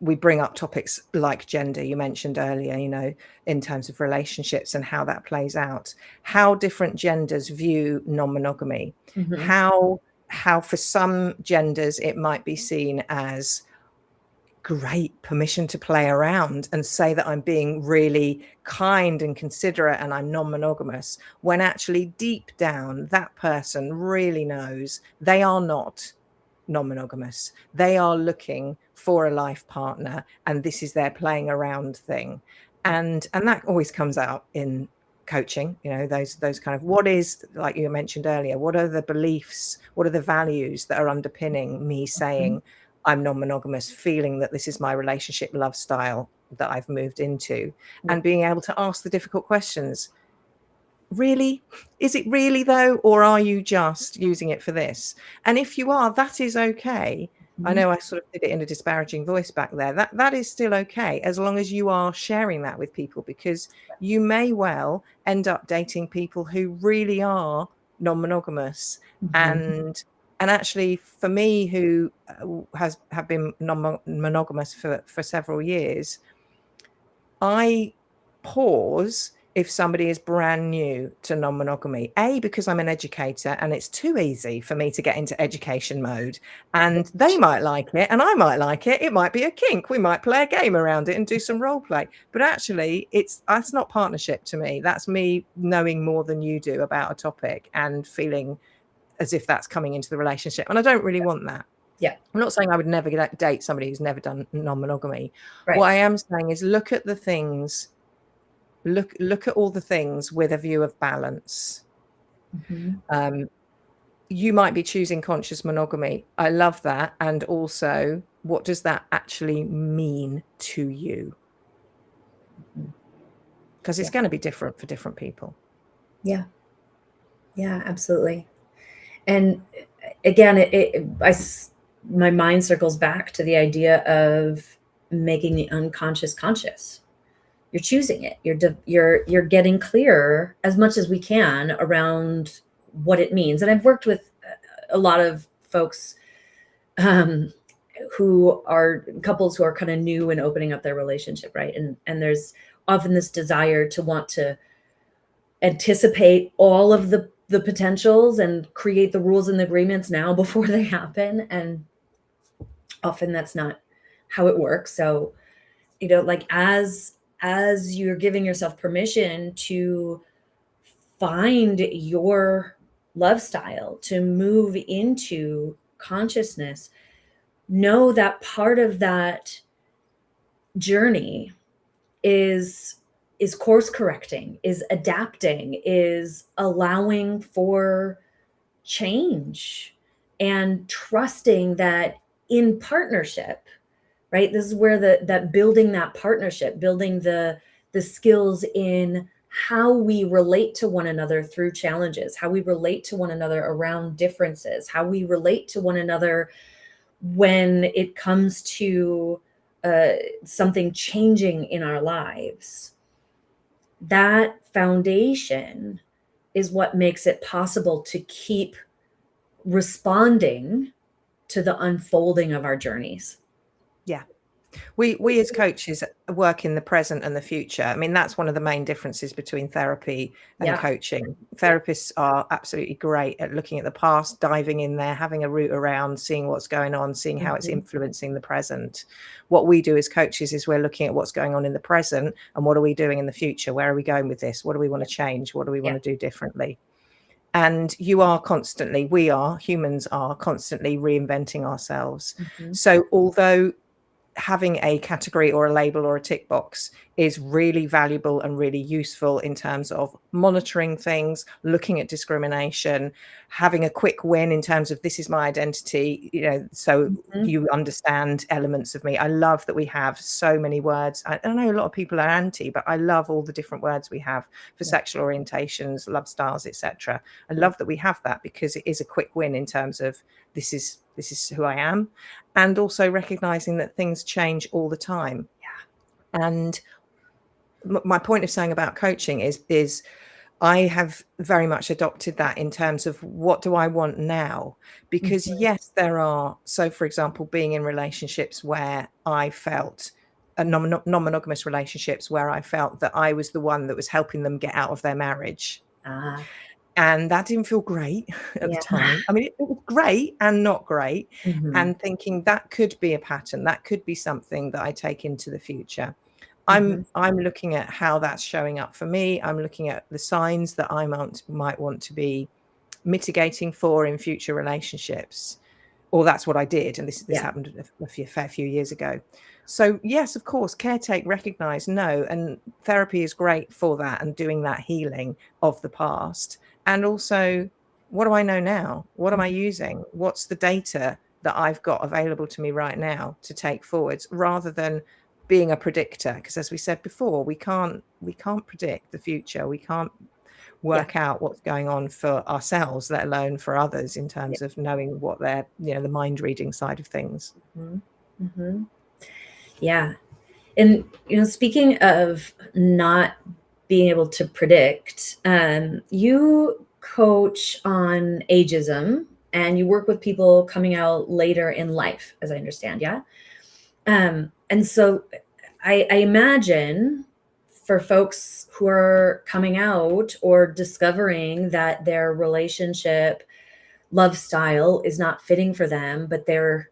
we bring up topics like gender, you mentioned earlier, in terms of relationships and how that plays out, how different genders view non-monogamy, how for some genders it might be seen as great permission to play around and say that I'm being really kind and considerate and I'm non-monogamous, when actually deep down that person really knows they are not non-monogamous. They are looking for a life partner, and this is their playing around thing. And that always comes out in coaching, those kind of, what is, like you mentioned earlier, what are the beliefs, what are the values that are underpinning me saying I'm non-monogamous, feeling that this is my relationship love style that I've moved into, and being able to ask the difficult questions. Really? Is it really though? Or are you just using it for this? And if you are, that is okay. I know I sort of did it in a disparaging voice back there. That is still okay, as long as you are sharing that with people, because you may well end up dating people who really are non-monogamous. And actually, for me, who have been non-monogamous for several years, I pause if somebody is brand new to non-monogamy, because I'm an educator and it's too easy for me to get into education mode, and they might like it and I might like it. It might be a kink. We might play a game around it and do some role play. But actually, that's not partnership to me. That's me knowing more than you do about a topic and feeling as if that's coming into the relationship. And I don't really want that. Yeah. I'm not saying I would never date somebody who's never done non-monogamy. Right. What I am saying is look at the things, look at all the things with a view of balance. You might be choosing conscious monogamy. I love that. And also, what does that actually mean to you? Because it's going to be different for different people. Yeah, absolutely. And again, my mind circles back to the idea of making the unconscious conscious. You're choosing it. You're getting clearer as much as we can around what it means. And I've worked with a lot of folks who are couples who are kind of new and opening up their relationship, right? And there's often this desire to want to anticipate all of the potentials and create the rules and the agreements now before they happen. And often that's not how it works. So, like as you're giving yourself permission to find your love style, to move into consciousness, know that part of that journey is course correcting, is adapting, is allowing for change, and trusting that in partnership, right? This is where that building that partnership, building the skills in how we relate to one another through challenges, how we relate to one another around differences, how we relate to one another when it comes to something changing in our lives. That foundation is what makes it possible to keep responding to the unfolding of our journeys. Yeah. We as coaches work in the present and the future. I mean, that's one of the main differences between therapy and coaching. Therapists are absolutely great at looking at the past, diving in there, having a root around, seeing what's going on, seeing how it's influencing the present. What we do as coaches is we're looking at what's going on in the present and what are we doing in the future? Where are we going with this? What do we want to change? What do we want to do differently? And we are, humans are constantly reinventing ourselves. So although having a category or a label or a tick box is really valuable and really useful in terms of monitoring things, looking at discrimination, having a quick win in terms of this is my identity, so you understand elements of me. I love that we have so many words. I know a lot of people are anti, but I love all the different words we have for sexual orientations, love styles, etc. I love that we have that because it is a quick win in terms of this is who I am, and also recognizing that things change all the time. And my point of saying about coaching is I have very much adopted that in terms of what do I want now? Because yes, there are, so for example, being in relationships where I felt non-monogamous relationships where I felt that I was the one that was helping them get out of their marriage. And that didn't feel great at the time. I mean, it was great and not great. And thinking that could be a pattern, that could be something that I take into the future. I'm looking at how that's showing up for me. I'm looking at the signs that I might want to be mitigating for in future relationships. Or that's what I did. And this happened a fair few years ago. So yes, of course, caretake, recognize, know, and therapy is great for that and doing that healing of the past. And also, what do I know now? What am I using? What's the data that I've got available to me right now to take forwards, rather than being a predictor? Because as we said before, we can't predict the future. We can't work out what's going on for ourselves, let alone for others, in terms of knowing what they're, the mind reading side of things. Yeah. And, speaking of not being able to predict, you coach on ageism and you work with people coming out later in life, as I understand. Yeah. And so I imagine for folks who are coming out or discovering that their relationship love style is not fitting for them, but they're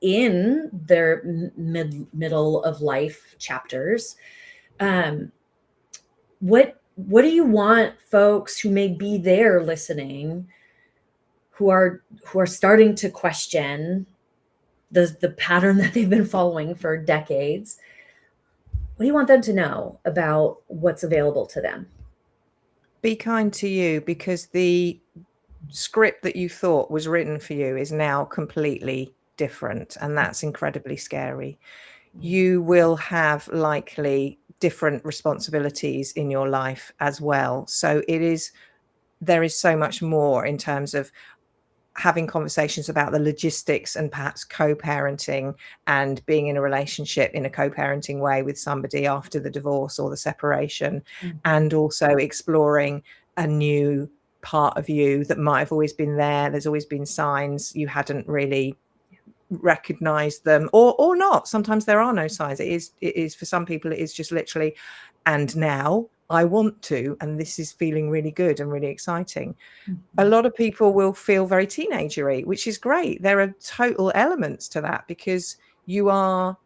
in their middle of life chapters. What do you want folks who may be there listening, who are starting to question the pattern that they've been following for decades? What do you want them to know about what's available to them? Be kind to you, because the script that you thought was written for you is now completely different, and that's incredibly scary. You will have likely different responsibilities in your life as well. So there is so much more in terms of having conversations about the logistics and perhaps co-parenting and being in a relationship in a co-parenting way with somebody after the divorce or the separation, and also exploring a new part of you that might have always been there. There's always been signs, you hadn't really recognized them, or not. Sometimes there are no signs. It is for some people, it is just literally, and now I want to, and this is feeling really good and really exciting. A lot of people will feel very teenagery, which is great. There are total elements to that, because you are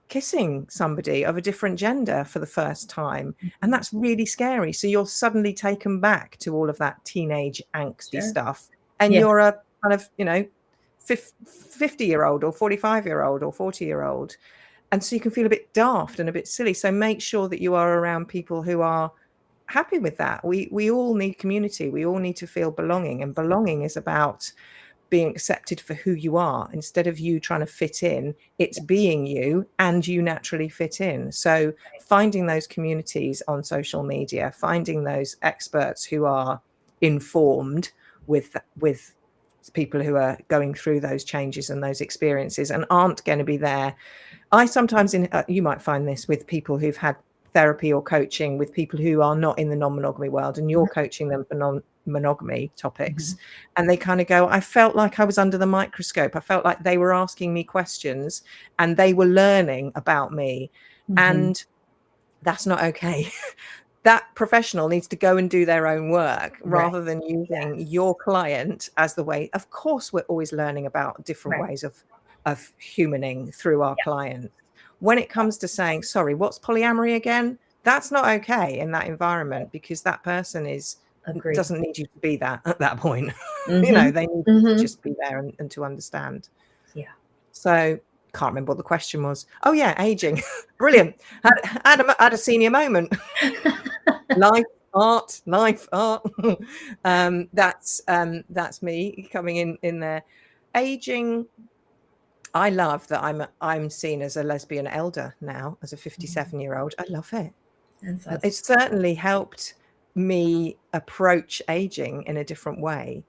kissing somebody of a different gender for the first time, and that's really scary. So you're suddenly taken back to all of that teenage angsty stuff, and you're a kind of 50-year-old or 45-year-old or 40-year-old, and so you can feel a bit daft and a bit silly. So make sure that you are around people who are happy with that. We all need community. We all need to feel belonging, and belonging is about being accepted for who you are instead of you trying to fit in. It's being you, and you naturally fit in. So finding those communities on social media, finding those experts who are informed with people who are going through those changes and those experiences and aren't going to be there. I sometimes, you might find this with people who've had therapy or coaching with people who are not in the non-monogamy world, and you're coaching them for non-monogamy topics, and they kind of go, I felt like I was under the microscope. I felt like they were asking me questions and they were learning about me. And that's not okay. That professional needs to go and do their own work rather than using your client as the way. Of course, we're always learning about different ways of humaning through our clients. When it comes to saying, sorry, what's polyamory again? That's not okay in that environment, because that person doesn't need you to be that at that point. You know, they need to just be there and to understand. Yeah. So can't remember what the question was. Oh yeah, aging. Brilliant. Had a senior moment. Life art. That's me coming in there. Aging. I love that I'm seen as a lesbian elder now, as a 57-year-old. I love it. It's certainly helped me approach aging in a different way.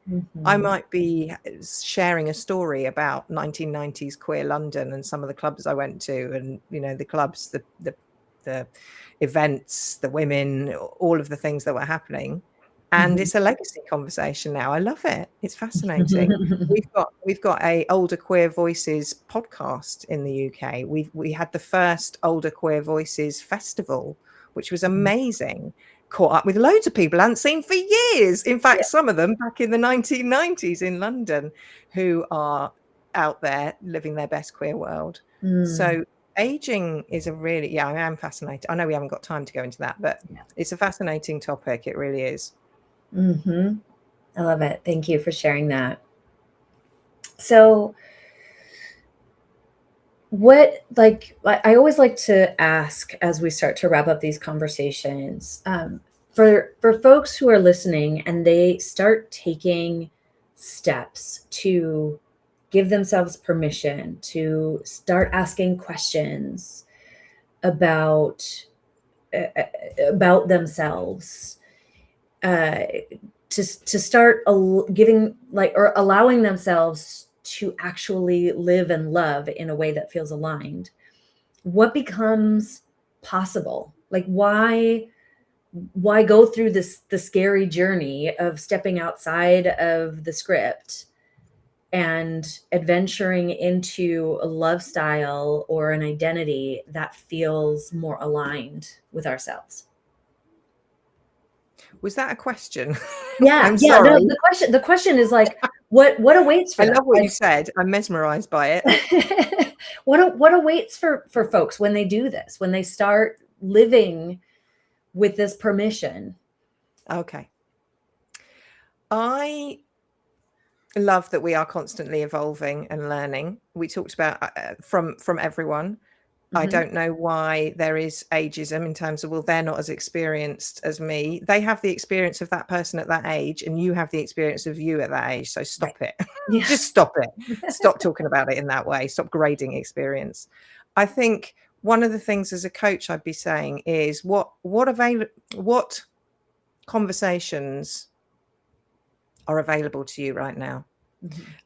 I might be sharing a story about 1990s queer London and some of the clubs I went to, and you know, the clubs, the events, the women, all of the things that were happening. And it's a legacy conversation now. I love it. It's fascinating. We've got a Older Queer Voices podcast in the UK. We had the first Older Queer Voices festival, which was amazing. Caught up with loads of people I hadn't seen for years. In fact, some of them back in the 1990s in London, who are out there living their best queer world. So aging is a really, I am fascinated. I know we haven't got time to go into that, but it's a fascinating topic. It really is. I love it. Thank you for sharing that. So I always like to ask as we start to wrap up these conversations, for folks who are listening and they start taking steps to give themselves permission to start asking questions about themselves, to start giving or allowing themselves to actually live and love in a way that feels aligned. What becomes possible? Like, why go through the scary journey of stepping outside of the script and adventuring into a love style or an identity that feels more aligned with ourselves? Was that a question? Yeah. I'm sorry. No, the question is like, what awaits for I them? love what you said. I'm mesmerized by it. What awaits for folks when they do this, when they start living with this permission? Okay. I love that we are constantly evolving and learning. We talked about from everyone. I don't know why there is ageism in terms of, well, they're not as experienced as me. They have the experience of that person at that age, and you have the experience of you at that age. So stop it. Just stop it. Stop talking about it in that way. Stop grading experience. I think one of the things as a coach I'd be saying is what conversations are available to you right now.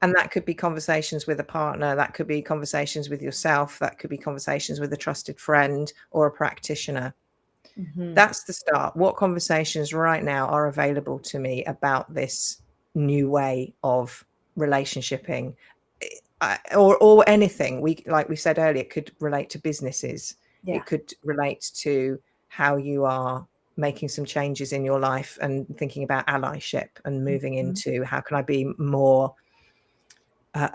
And that could be conversations with a partner, that could be conversations with yourself, that could be conversations with a trusted friend or a practitioner. That's the start. What conversations right now are available to me about this new way of relationshiping, or anything? Like we said earlier, it could relate to businesses. It could relate to how you are making some changes in your life and thinking about allyship and moving into how can I be more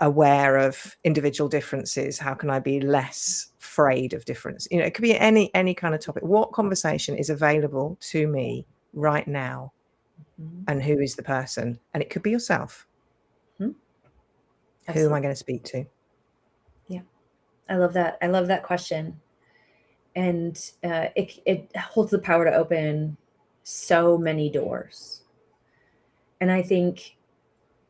aware of individual differences? How can I be less afraid of difference? You know, it could be any kind of topic. What conversation is available to me right now? And who is the person? And it could be yourself. Who am I going to speak to? Yeah, I love that. I love that question. And it holds the power to open so many doors. And I think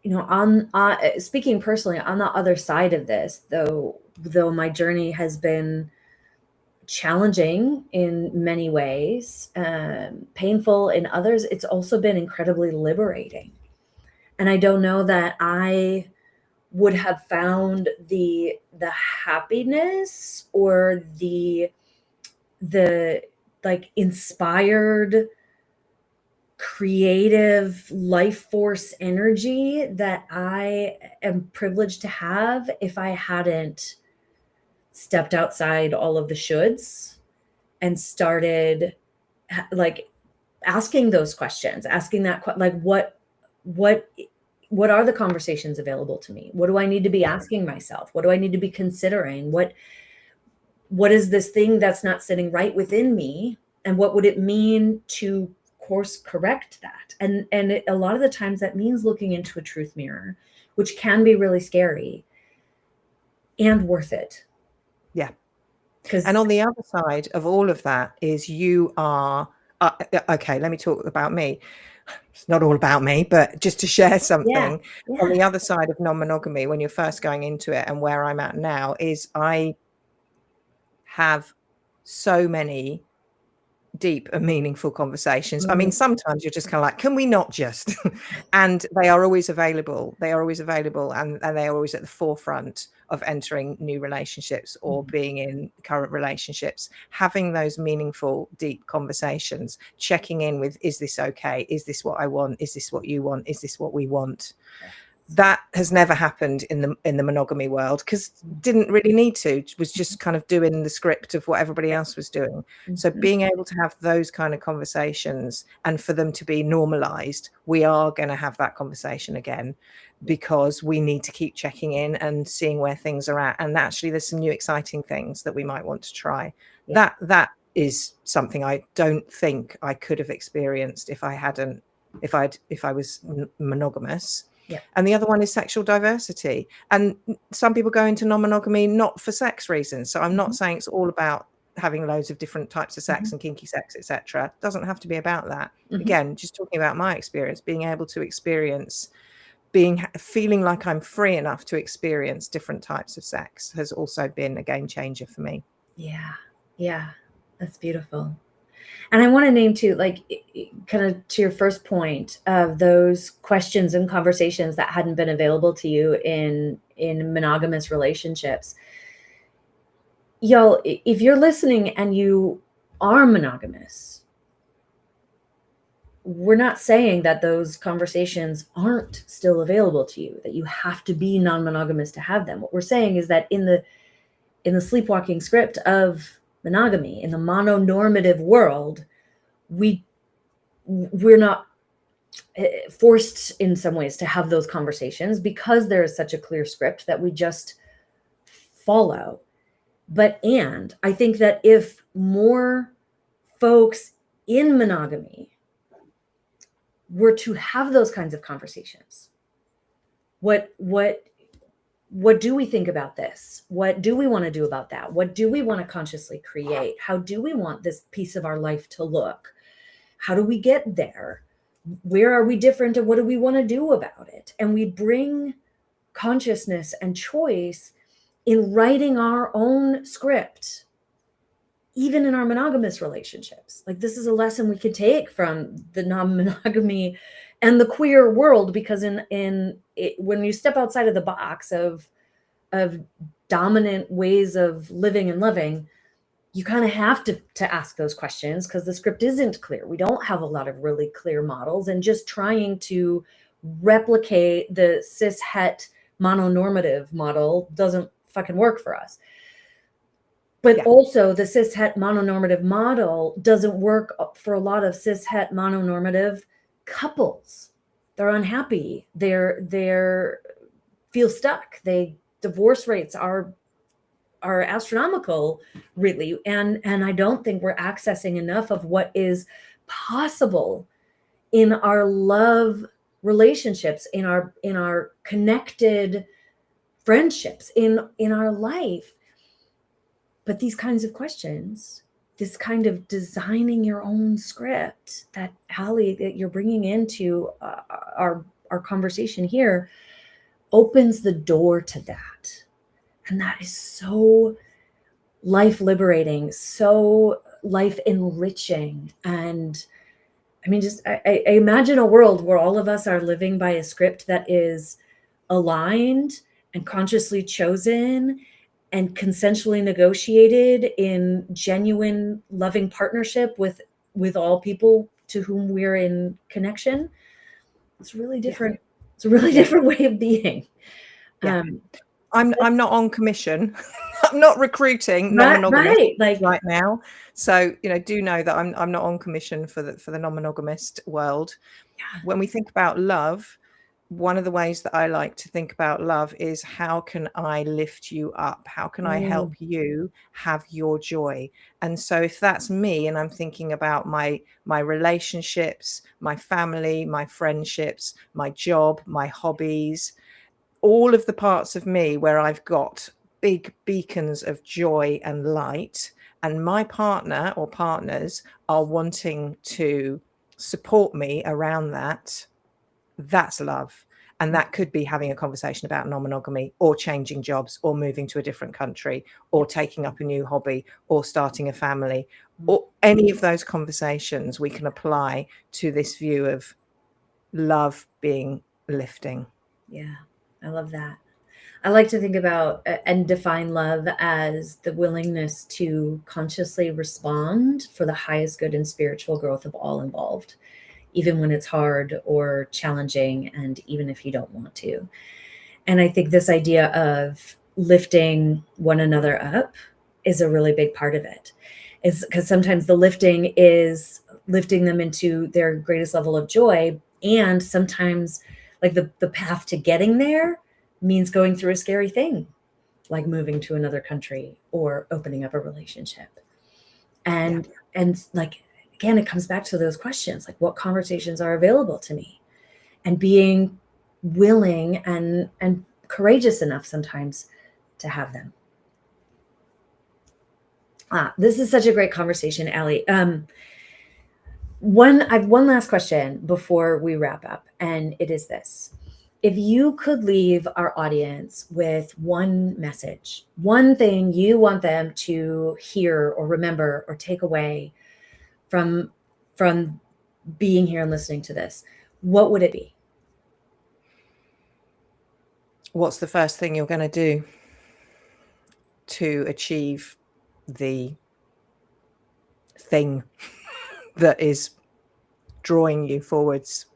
on speaking personally, on the other side of this, though my journey has been challenging in many ways, painful in others, it's also been incredibly liberating. And I don't know that I would have found the happiness or the like inspired creative life force energy that I am privileged to have if I hadn't stepped outside all of the shoulds and started like asking those questions, asking that, like, what are the conversations available to me? What do I need to be asking myself? What do I need to be considering? What is this thing that's not sitting right within me? And what would it mean to course correct that? And a lot of the times that means looking into a truth mirror, which can be really scary and worth it. Yeah. And on the other side of all of that is you are, okay, let me talk about me. It's not all about me, but just to share something. On the other side of non-monogamy, when you're first going into it and where I'm at now, is I have so many deep and meaningful conversations. I mean, sometimes you're just kind of like, can we not just? And they are always available. They are always available, and they are always at the forefront of entering new relationships or being in current relationships, having those meaningful, deep conversations, checking in with, is this okay? Is this what I want? Is this what you want? Is this what we want? That has never happened in the monogamy world, because didn't really need to. It was just kind of doing the script of what everybody else was doing. So being able to have those kind of conversations and for them to be normalized, we are going to have that conversation again, because we need to keep checking in and seeing where things are at. And actually there's some new exciting things that we might want to try. That is something I don't think I could have experienced if I was monogamous. Yeah. And the other one is sexual diversity. And some people go into non-monogamy not for sex reasons. So I'm not saying it's all about having loads of different types of sex and kinky sex, etc. It doesn't have to be about that. Again, just talking about my experience, being able to experience, feeling like I'm free enough to experience different types of sex has also been a game changer for me. Yeah, that's beautiful. And I want to name too, like, kind of to your first point of those questions and conversations that hadn't been available to you in monogamous relationships. Y'all, if you're listening and you are monogamous, we're not saying that those conversations aren't still available to you, that you have to be non-monogamous to have them. What we're saying is that in the sleepwalking script of monogamy, in the mononormative world, we're not forced in some ways to have those conversations, because there is such a clear script that we just follow. And I think that if more folks in monogamy were to have those kinds of conversations, what do we think about this? What do we want to do about that? What do we want to consciously create? How do we want this piece of our life to look? How do we get there? Where are we different, and what do we want to do about it? And we bring consciousness and choice in writing our own script, even in our monogamous relationships. Like, this is a lesson we could take from the non-monogamy and the queer world, because when you step outside of the box of dominant ways of living and loving, you kind of have to ask those questions, because the script isn't clear. We don't have a lot of really clear models, and just trying to replicate the cis het mononormative model doesn't fucking work for us. But also the cis het mononormative model doesn't work for a lot of cis het mononormative couples. They're unhappy. They're feel stuck. Divorce rates are astronomical, really. And I don't think we're accessing enough of what is possible in our love relationships, in our connected friendships, in our life. But these kinds of questions, this kind of designing your own script that, Ali, that you're bringing into our conversation here opens the door to that. And that is so life liberating, so life enriching. And I mean, just I imagine a world where all of us are living by a script that is aligned and consciously chosen and consensually negotiated in genuine loving partnership with all people to whom we're in connection. It's really different. Yeah. It's a really different way of being. Yeah. I'm not on commission. I'm not recruiting non-monogamous right now. So, do know that I'm not on commission for the non-monogamist world. Yeah. When we think about love, one of the ways that I like to think about love is, how can I lift you up? How can I help you have your joy? And so if that's me, and I'm thinking about my relationships, my family, my friendships, my job, my hobbies, all of the parts of me where I've got big beacons of joy and light, and my partner or partners are wanting to support me around that, that's love. And that could be having a conversation about non-monogamy, or changing jobs, or moving to a different country, or taking up a new hobby, or starting a family, or any of those conversations we can apply to this view of love being lifting. Yeah, I love that. I like to think about and define love as the willingness to consciously respond for the highest good and spiritual growth of all involved, even when it's hard or challenging, and even if you don't want to. And I think this idea of lifting one another up is a really big part of it. It's because sometimes the lifting is lifting them into their greatest level of joy. And sometimes like the path to getting there means going through a scary thing, like moving to another country or opening up a relationship. And like, again, it comes back to those questions, like what conversations are available to me, and being willing and courageous enough sometimes to have them. This is such a great conversation, Ali. I have one last question before we wrap up, and it is this. If you could leave our audience with one message, one thing you want them to hear or remember or take away from being here and listening to this, what would it be? What's the first thing you're going to do to achieve the thing that is drawing you forwards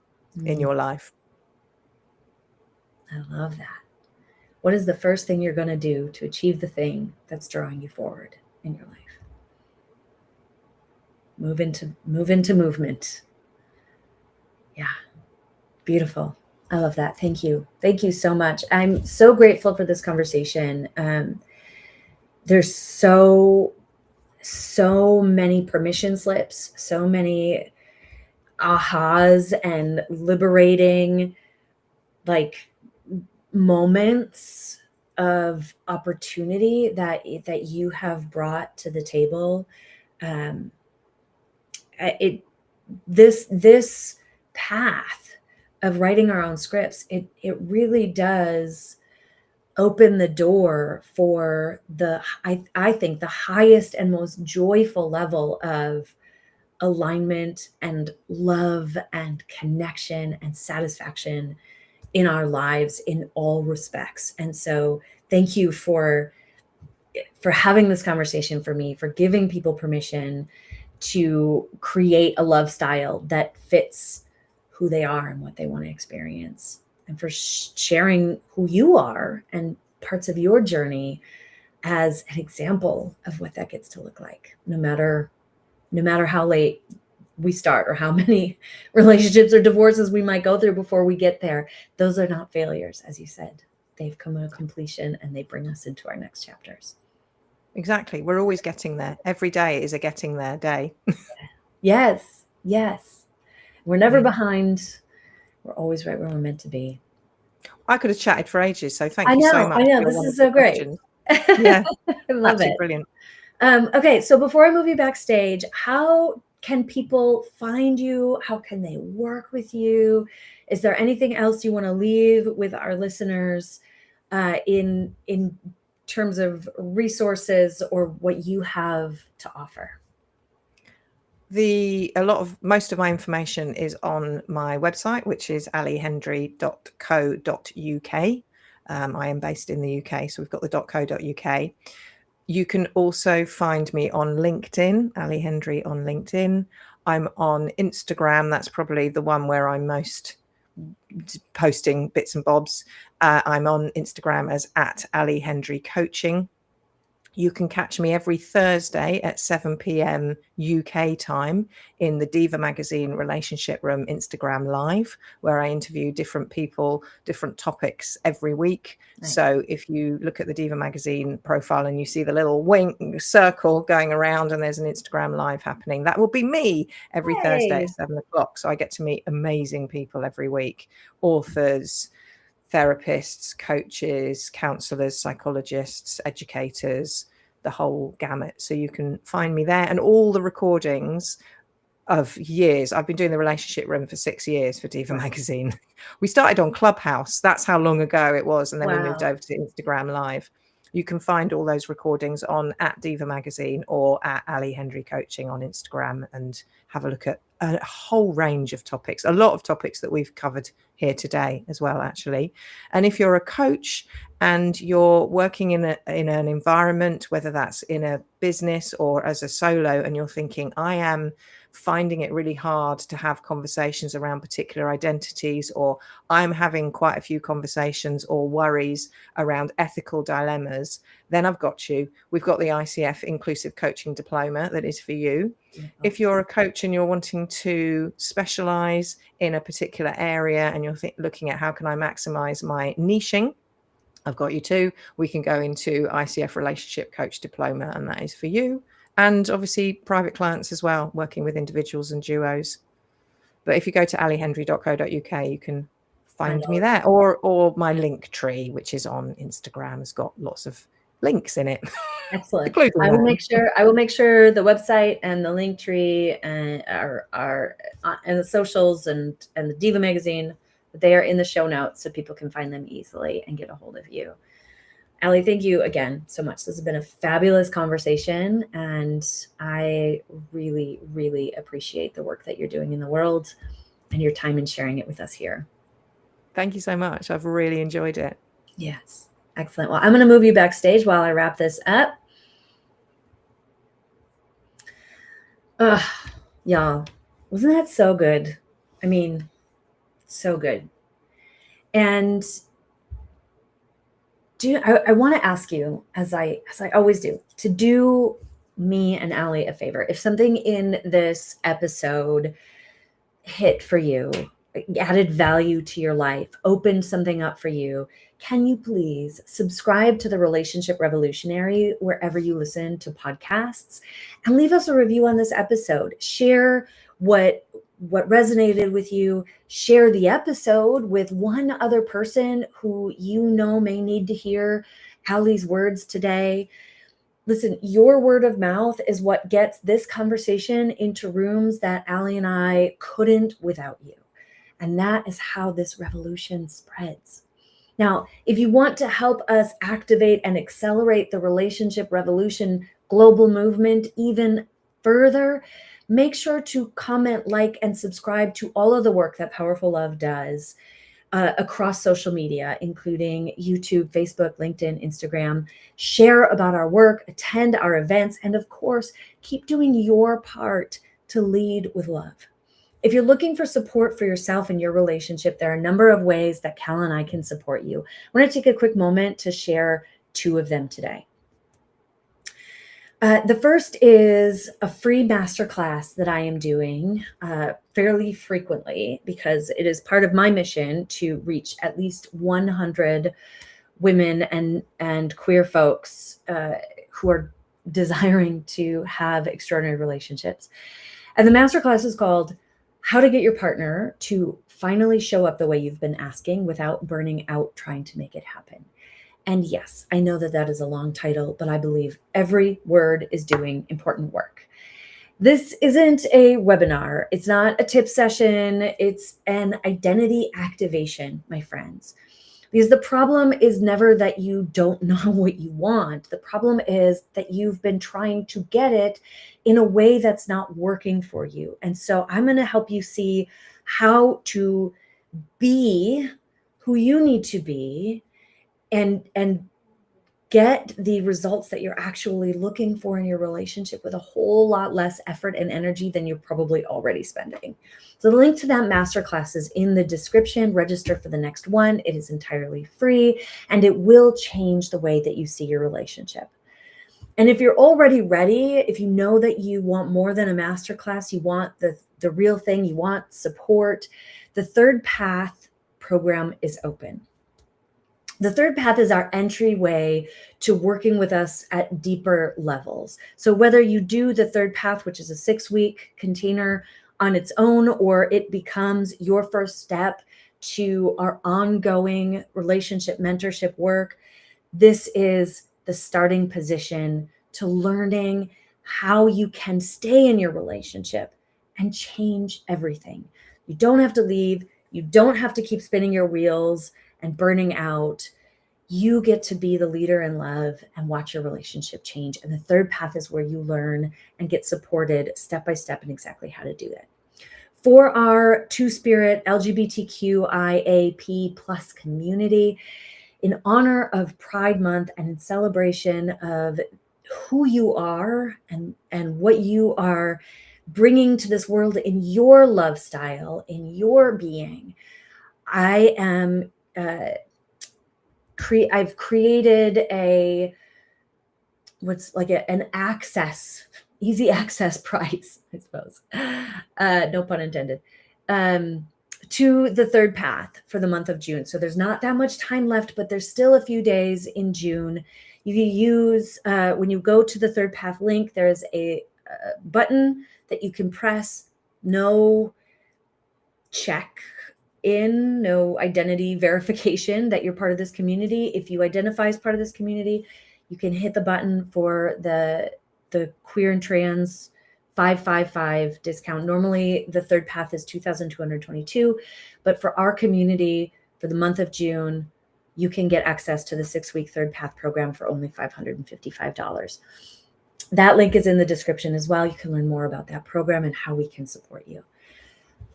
in your life? I love that. What is the first thing you're going to do to achieve the thing that's drawing you forward in your life? Move into movement. Yeah. Beautiful. I love that. Thank you. Thank you so much. I'm so grateful for this conversation. There's so many permission slips, so many ahas and liberating like moments of opportunity that you have brought to the table. This path of writing our own scripts, it really does open the door for I think the highest and most joyful level of alignment and love and connection and satisfaction in our lives in all respects. And so thank you for having this conversation, for me, for giving people permission to create a love style that fits who they are and what they want to experience, and for sharing who you are and parts of your journey as an example of what that gets to look like, no matter how late we start or how many relationships or divorces we might go through before we get there. Those are not failures, as you said. They've come to completion and they bring us into our next chapters. Exactly. We're always getting there. Every day is a getting there day. Yes. We're never behind. We're always right where we're meant to be. I could have chatted for ages, so thank you so much. I know. This is so great. Yeah. I love it. Brilliant. Okay, so before I move you backstage, how can people find you? How can they work with you? Is there anything else you want to leave with our listeners in terms of resources or what you have to offer? Most of my information is on my website, which is alihendry.co.uk. I am based in the UK, so we've got the .co.uk. You can also find me on LinkedIn, Ali Hendry on LinkedIn. I'm on Instagram. That's probably the one where I'm most posting bits and bobs. I'm on Instagram as @Ali Hendry Coaching. You can catch me every Thursday at 7 p.m. UK time in the Diva Magazine Relationship Room Instagram Live, where I interview different people, different topics every week. Nice. So if you look at the Diva Magazine profile and you see the little wink circle going around and there's an Instagram Live happening, that will be me every Thursday at 7 o'clock. So I get to meet amazing people every week, authors, therapists, coaches, counselors, psychologists, educators, the whole gamut. So you can find me there, and all the recordings of years. I've been doing the relationship room for 6 years for Diva Magazine. We started on Clubhouse. That's how long ago it was. And then we moved over to Instagram Live. You can find all those recordings on @Diva Magazine or @Ali Hendry Coaching on Instagram, and have a look at a whole range of topics, a lot of topics that we've covered here today as well, actually. And if you're a coach and you're working in an environment, whether that's in a business or as a solo, and you're thinking, I am finding it really hard to have conversations around particular identities, or I'm having quite a few conversations or worries around ethical dilemmas, then I've got you. We've got the ICF Inclusive Coaching Diploma that is for you. If you're a coach and you're wanting to specialize in a particular area and you're looking at how can I maximize my niching, I've got you too. We can go into ICF Relationship Coach Diploma, and that is for you. And obviously private clients as well, working with individuals and duos. But if you go to alihendry.co.uk, you can find me there. Or my link tree, which is on Instagram, has got lots of links in it. Excellent. I will make sure the website and the link tree and and the socials and the Diva Magazine, they are in the show notes so people can find them easily and get a hold of you. Ali, thank you again so much. This has been a fabulous conversation, and I really, really appreciate the work that you're doing in the world and your time in sharing it with us here. Thank you so much. I've really enjoyed it. Yes. Excellent. Well, I'm going to move you backstage while I wrap this up. Y'all, wasn't that so good? I mean, so good. And I want to ask you, as I always do, to do me and Ali a favor. If something in this episode hit for you, added value to your life, opened something up for you, can you please subscribe to the Relationship Revolutionary wherever you listen to podcasts, and leave us a review on this episode. Share what resonated with you. Share the episode with one other person who you know may need to hear Ali's words today. Listen, your word of mouth is what gets this conversation into rooms that Ali and I couldn't without you. And that is how this revolution spreads. Now, if you want to help us activate and accelerate the relationship revolution global movement even further, make sure to comment, like, and subscribe to all of the work that Powerful Love does across social media, including YouTube, Facebook, LinkedIn, Instagram. Share about our work, attend our events, and of course, keep doing your part to lead with love. If you're looking for support for yourself and your relationship, there are a number of ways that Cal and I can support you. I want to take a quick moment to share 2 of them today. The first is a free masterclass that I am doing fairly frequently, because it is part of my mission to reach at least 100 women and queer folks who are desiring to have extraordinary relationships. And the masterclass is called How to Get Your Partner to Finally Show Up the Way You've Been Asking Without Burning Out Trying to Make It Happen. And yes, I know that is a long title, but I believe every word is doing important work. This isn't a webinar. It's not a tip session. It's an identity activation, my friends. Because the problem is never that you don't know what you want. The problem is that you've been trying to get it in a way that's not working for you. And so I'm going to help you see how to be who you need to be and get the results that you're actually looking for in your relationship with a whole lot less effort and energy than you're probably already spending. So the link to that masterclass is in the description. Register for the next one. It is entirely free, and it will change the way that you see your relationship. And if you're already ready, if you know that you want more than a masterclass, you want the real thing, you want support, the Third Path program is open. The Third Path is our entryway to working with us at deeper levels. So whether you do the Third Path, which is a 6-week container on its own, or it becomes your first step to our ongoing relationship mentorship work, this is the starting position to learning how you can stay in your relationship and change everything. You don't have to leave. You don't have to keep spinning your wheels and burning out. You get to be the leader in love and watch your relationship change. And the Third Path is where you learn and get supported step by step in exactly how to do that. For our Two-Spirit LGBTQIAP+ community, in honor of Pride Month and in celebration of who you are and what you are bringing to this world in your love style, in your being, I am I've created an access, easy access price, I suppose, no pun intended, to the Third Path for the month of June. So there's not that much time left, but there's still a few days in June. You can use, when you go to the Third Path link, there's a button that you can press, no check in, no identity verification that you're part of this community. If you identify as part of this community, you can hit the button for the queer and trans 555 discount. Normally the Third Path is $2,222, but for our community, for the month of June, you can get access to the 6-week Third Path program for only $555. That link is in the description as well. You can learn more about that program and how we can support you.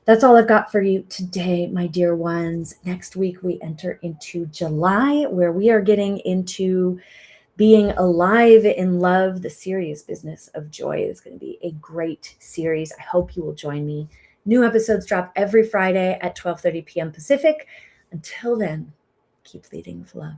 That's all I've got for you today, my dear ones. Next week, we enter into July, where we are getting into being alive in love, the serious business of joy. Is going to be a great series. I hope you will join me. New episodes drop every Friday at 12:30 p.m. Pacific. Until then, keep leading with love.